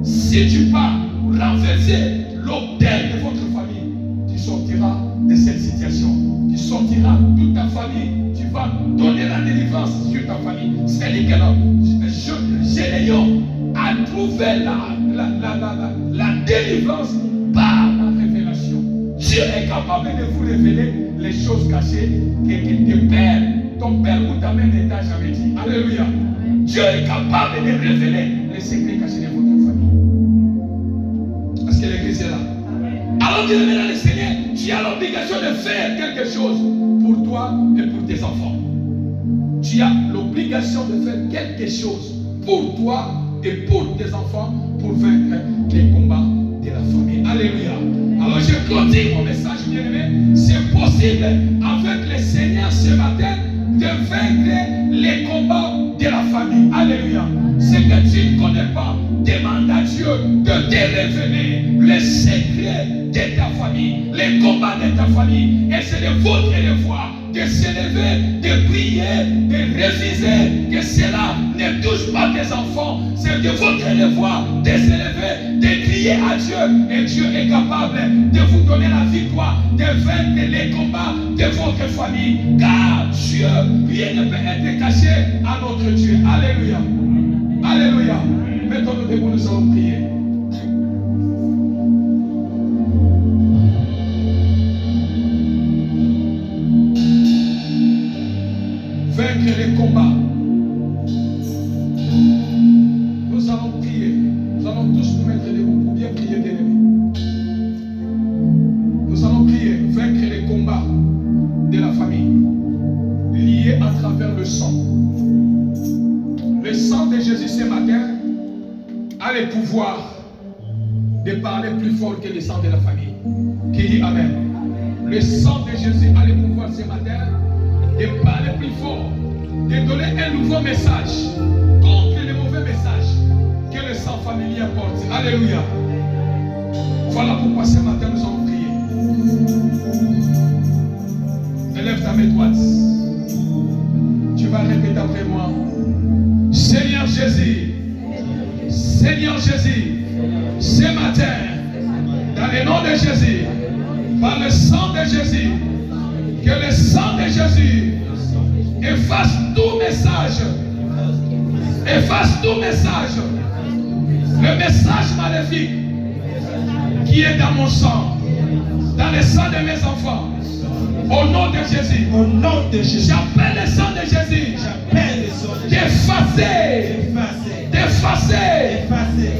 Si tu pars renverser l'autel de votre famille, tu sortiras de cette situation. Tu sortiras toute ta famille. Tu vas donner la délivrance sur ta famille. C'est-à-dire que Gédéon a trouvé la délivrance par la révélation. Dieu est capable de vous révéler les choses cachées que ton père ou ta mère ne t'a jamais dit. Alléluia. Dieu est capable de révéler les secrets cachés de votre famille. Est-ce que l'église est là? Alors que le Seigneur, tu as l'obligation de faire quelque chose pour toi et pour tes enfants. Tu as l'obligation de faire quelque chose pour toi et pour tes enfants pour vaincre les combats de la famille. Alléluia. Alors je continue mon message, bien-aimé. C'est possible avec le Seigneur ce matin de vaincre les combats de la famille. Alléluia. Ce que tu ne connais pas, demande à Dieu de te révéler les secrets de ta famille, les combats de ta famille. Et c'est de votre devoir de s'élever, de prier, de refuser que cela ne touche pas tes enfants. C'est de votre devoir de s'élever, de crier à Dieu. Et Dieu est capable de vous donner la victoire, de vaincre les combats de votre famille. Car Dieu, rien ne peut être caché à notre Dieu. Alléluia. Alléluia. Mettons-nous debout, nous allons prier. Vaincre les combats. Nous allons prier. Nous allons tous nous mettre debout pour bien prier d'ennemis. Nous allons prier, vaincre les combats de la famille, liés à travers le sang. Le sang de Jésus ce matin a le pouvoir de parler plus fort que le sang de la famille. Qui dit Amen. Le sang de Jésus a le pouvoir ce matin de parler plus fort, de donner un nouveau message contre les mauvais messages que le sang familier apporte. Alléluia. Voilà pourquoi ce matin nous allons prier. Élève ta main droite. Tu vas répéter après moi. Seigneur Jésus, Seigneur Jésus, ce matin, dans le nom de Jésus, par le sang de Jésus, que le sang de Jésus efface tout message, le message maléfique qui est dans mon sang, dans le sang de mes enfants. Au nom de Jésus, j'appelle le sang de Jésus d'effacer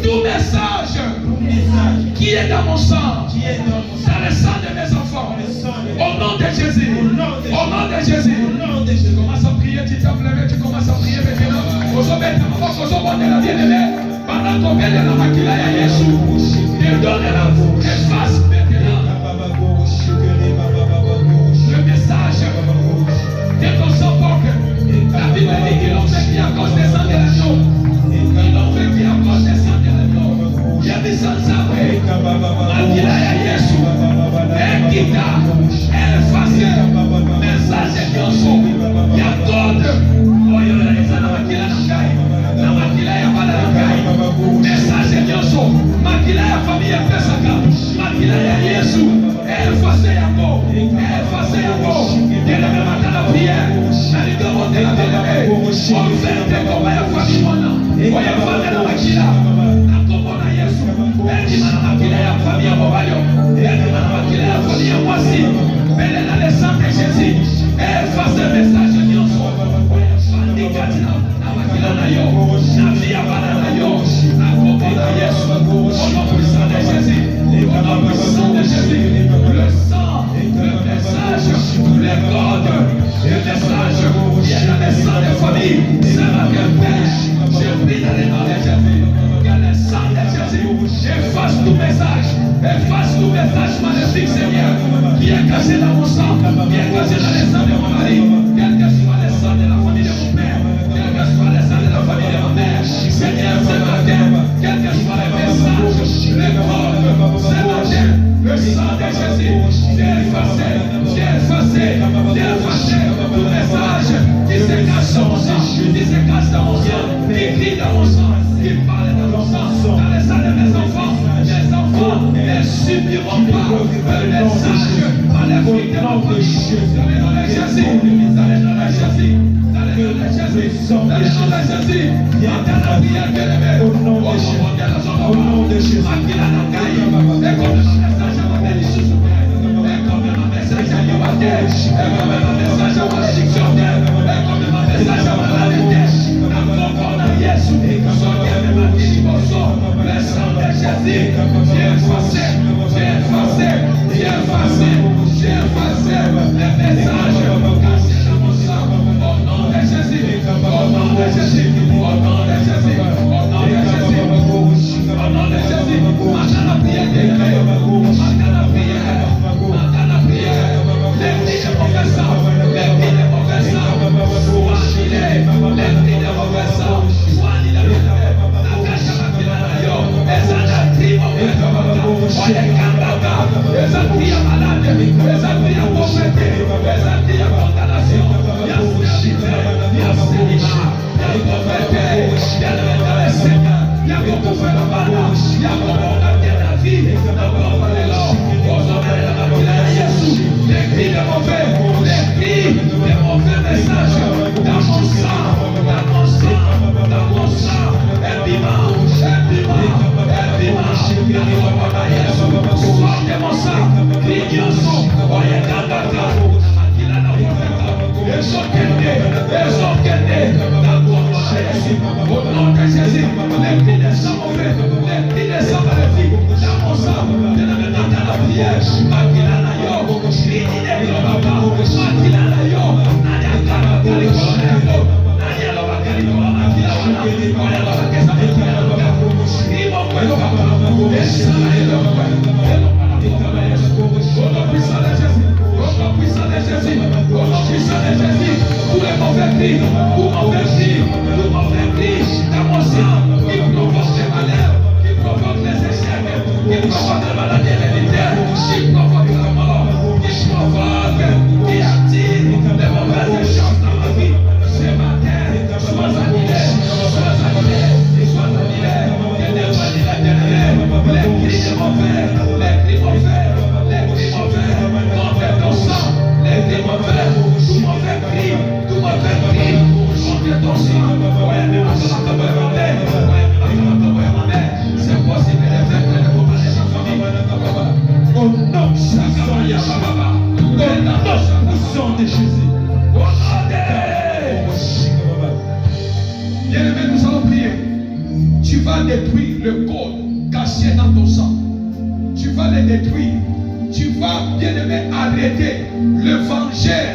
tout message qui est dans mon sang, dans le sang de mes enfants. Au nom de Jésus, au nom de Jésus. Tu commences à prier, tu t'appelles, tu commences à prier maintenant. La bien-aimée, pendant qu'on vient de la maquilla à Yeshua, et donne-la, efface maintenant le message de ton sang propre. La Bible dit qu'ils l'ont fait à cause des sang de l'agneau. Ils l'ont fait à cause des sang de l'agneau. Il y a des sans après. Maquilla à Yeshua, et qui t'a effacé le message de ton sang. Il y a d'autres. Oh, il y a des gens qui la chaîne. La maquilla ya bala ya kai. Message nyonso. Maquilla ya famille ya pesaka. Maquilla ya Yesu. Effacer yako. Effacer yako. Dès le matin la prière. Na lidomo de la belle. On fait des combats ya famille mona. On ya famille la maquilla. Na kombo na Yesu. Edi mana maquilla ya famille ya mobayo. Edi mana maquilla ya famille. qui se cache dans mon sang, qui se cache dans mon sang, qui crie dans mon sang, qui parle dans mon sang, dans les salles de mes enfants, ne subiront pas le message maléfique de mon Jésus. Dans le nom de Jésus, dans le nom de Jésus, dans le nom de Jésus, dans le nom de Jésus, entends la prière que le Père, au nom de Jésus, Akila Nakai, et comme le message à ma bénédiction, et comme le message à Yobate, et comme le message à malédiction, et comme le message à maladie, à comprendre Jésus, sortez de ma bénédiction, le sang de Jésus, viens effacer, viens effacer, viens effacer, viens effacer les messages cachés dans mon sang, au nom de Jésus, au nom de Jésus, au nom de Jésus, au nom de Jésus, au nom de Jésus, maintenant la prière déclare, maintenant la prière, maintenant la prière, les prix de mauvais sang, les prix de mauvais sang, sois annulés, les prix de mauvais sang, sois annulés, n'attache à ma yo, et ça n'a pris mauvais sang, on est kandaka, et ça prie à malade, et ça prie à pauvreté, et ça prie à condamnation, il y a stérilité, il y a célibat, il y a pauvreté, il y a le Seigneur, il y a beaucoup de malades, il y a beaucoup de la vie, il y a beaucoup de l'or, aux hommes de la maquille à Jésus, les cris de mauvais messages, dans mon sang, dans mon sang, dans mon sang, un piment, sortez mon sang, criez au son, voyez Kandaka, au nom de Jésus, les cris de sang mauvais, les cris de sang maléfique, dans mon sang, de la prière, Makilana yo, crie de Globaba, Makilana yo, Nadia Kama Kalikoloneko, Nadia Loba Kalikolona, Kilawana, Oya Loba Kesa, crie mon poing, et ça est le poing, et non pas la promesse, au nom puissant de Jésus, au nom puissant de Jésus, au nom puissant de Jésus, tous les mauvais cris, tous mauvais cris, tous mauvais cris, dans mon sang, qui provoque les malheurs, qui provoque les échecs, qui provoque les maladies héréditaires, qui provoque la mort, qui provoque, qui attire les mauvaises choses dans ma vie. Ce matin, sois annulé, sois annulé, sois annulé, que Dieu va dire les cris de mauvais, les cris mauvais, les cris mauvais, contre ton sang, les cris mauvais, tout mauvais cri, tout mauvais cri, contre ton sang, c'est possible de faire que les compagnies de famille. Au nom puissant de Jésus. Bien-aimé, nous allons prier. Tu vas détruire le code caché dans ton sang. Tu vas le détruire. Tu vas, bien-aimé, arrêter le vengeur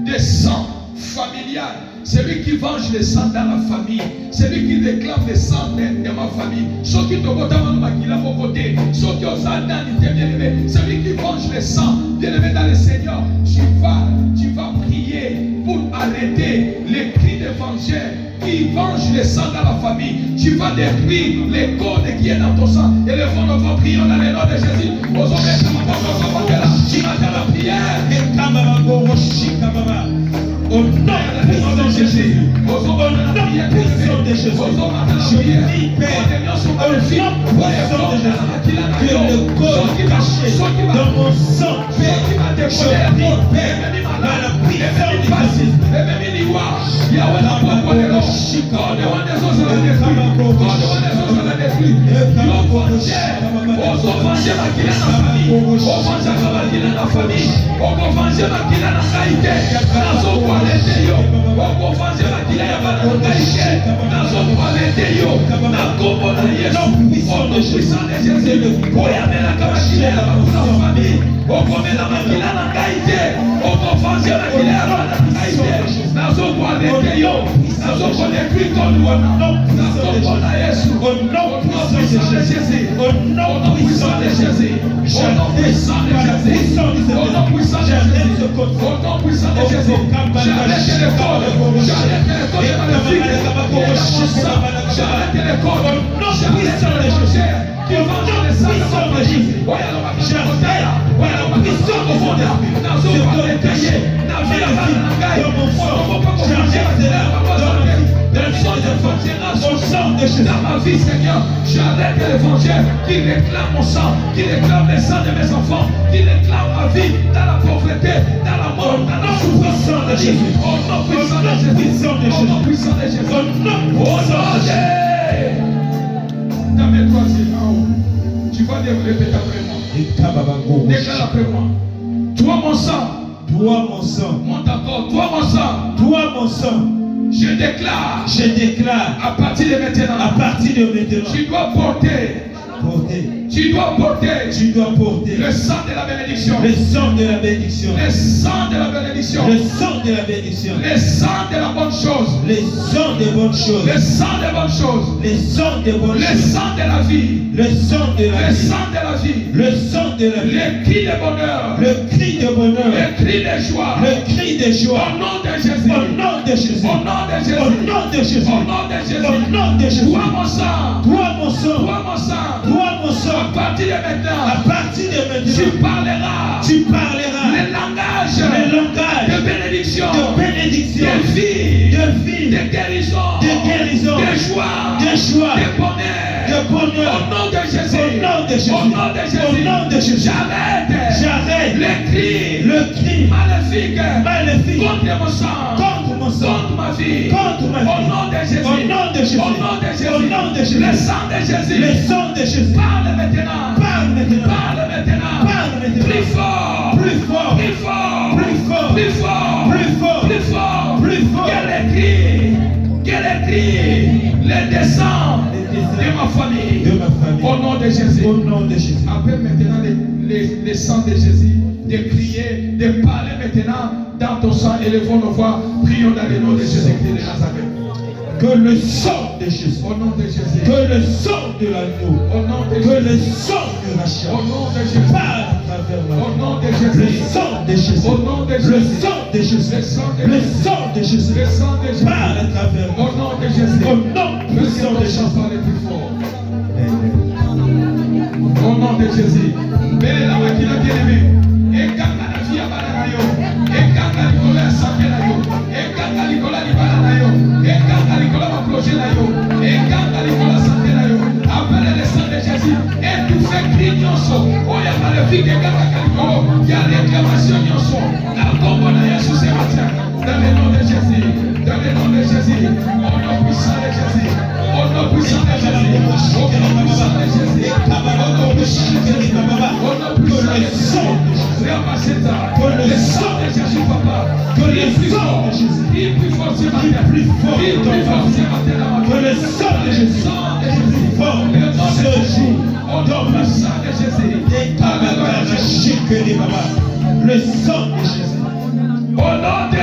des sang familial. Celui qui venge le sang dans la famille, celui qui réclame le sang de ma famille, ceux qui te votent à mon côté, ceux qui osent bien-aimé, celui qui venge le sang, bien-aimé dans le Seigneur, tu vas prier pour arrêter les cris de vengeurs qui vengent le sang dans la famille. Tu vas détruire les codes qui est dans ton sang. Et les fonds vont prier dans le nom de Jésus. Aux hommes, tu vas faire la prière. Au nom de Jésus, aux hommes de la prière, aux hommes de la prière, que le corps caché dans mon sang, qui m'a décollé la vie, dans la prière du passé, Yahweh n'a pas pour les lois, quand les rois des os la détruit, quand les rois des os la détruit, aux offensés qui est dans la famille, aux offensés qui est dans la famille, aux offensés qui est dans la qualité, dans son qualité, aux offensés qui est dans la qualité, dans son qualité, dans le combo de Jésus, au nom puissant de Jésus, pour y amener la capacité dans la famille, au combo de la qualité, aux offensés qui est dans la qualité, dans son qualité, dans son qualité, au nom puissant de Jésus, au nom puissant de Jésus, au nom puissant de Jésus, au nom puissant de Jésus, au nom puissant de Jésus, j'arrête les codes, j'arrête les codes maléfiques, j'arrête les codes, puissant de Jésus, qui vengent les sang de mon Jésus, puissant de Jésus, dans son qualité, dans la vie, dans mon sang, dit Seigneur, j'arrête l'évangile qui réclame mon sang, qui réclame le sang de mes enfants, qui réclame ma vie dans la pauvreté, dans la mort, dans la souffrance de Jésus. Au nom puissant de Jésus. Au nom puissant de Jésus. Au nom puissant de Jésus. Dans mes trois yeux en haut, tu vas répéter après moi. Déclare après moi. Toi mon sang. Toi mon sang. Monte encore. Toi mon sang. Toi mon sang. Je déclare. Je déclare. À partir de maintenant. À partir de maintenant. Tu dois porter. Tu dois porter. Tu dois porter. Le sang de la bénédiction. Le sang de la bénédiction. Le sang de la bénédiction. Le sang de la bénédiction. Le sang de la bonne chose. Le sang de bonnes choses. Le sang de bonnes choses. Le sang de bonnes choses. Le sang de la vie. Le sang de la vie. Le vie. sang de la vie. Le sang de la vie. Le cri de bonheur. Le cri de bonheur. Le cri de joie. Le cri de joie. Au nom de Jésus. Au nom de Jésus. Au nom de Jésus. Au nom de Jésus. Au nom de Jésus. Au nom de Jésus. Toi mon sang. Toi mon sang. Toi mon sang. Toi mon sang. À partir de maintenant. À partir de maintenant. Tu parleras. Tu parleras. Le langage. Le langage. De bénédiction. De bénédiction. De vie. De vie. De guérison. De guérison. De joie. De joie. De bonheur. De bonheur. Au nom de Jésus. Au nom de Jésus. Au nom de Jésus. Au nom de Jésus. J'arrête. Le cri. Le cri. Maléfique. Maléfique. Contre mon sang. Contre mon sang. Contre ma vie. Contre ma vie. Au nom de Jésus. Au nom de Jésus. Au nom de Jésus. Au nom de Jésus. Le sang de Jésus. Le sang de Jésus. Parle maintenant. Parle maintenant. Parle maintenant. Parle maintenant. Plus fort. Plus fort. Plus fort. Plus fort. Plus fort. Plus fort. Plus fort. Plus fort. Quel écrit. Quel écrit. Les descends de ma famille. De ma famille. Au nom de Jésus. Au nom de Jésus. Appelle maintenant les sangs de Jésus. De crier, de parler maintenant dans ton sang. Élevons nos voix. Prions dans le nom de Jésus-Christ de Nazareth. Que le sang de Jésus. Au nom de Jésus. Que le sang de l'agneau. Au nom de que Jésus. le sang de Rachel. Au nom de Jésus. Parle à travers ma vie. Au nom de Jésus. Le sang de Jésus. Au nom de Jésus. Le sang de Jésus. Le sang de Le Jésus. sang de Jésus. Le sang de Jésus. Parle à travers Au moi. nom de Jésus. Au nom puissant de Jésus. Parle plus fort. Au nom de Jésus. Belle la makila bien-aimé. Ekanga na vie ya bana na yo. Ekanga likolo ya santé na yo. Ekanga likolo ya libala na yo. Ekanga likolo ya projet na yo. Ekanga likolo ya santé na yo. Appelle le sang de Jésus. Et tu fais cri nyonso. Oya maléfique ekanga likolo. Ya réclamation nyonso. Na kombo na Yesu ce matin. Dans le nom de Jésus. Dans le nom de Jésus. Au nom puissant de Jésus. Au nom puissant de Jésus. Au nom puissant de Jésus. Au nom puissant de Jésus. Au nom puissant de Jésus. Le sang de Jésus, papa. Que le sang de Jésus. Il plus fort ce matin. Plus fort. Il plus fort ce matin. Que le sang de Jésus. Plus fort. Le nom de Jésus. Au nom puissant de Jésus. Le sang de Jésus. Le sang de Jésus. Au nom de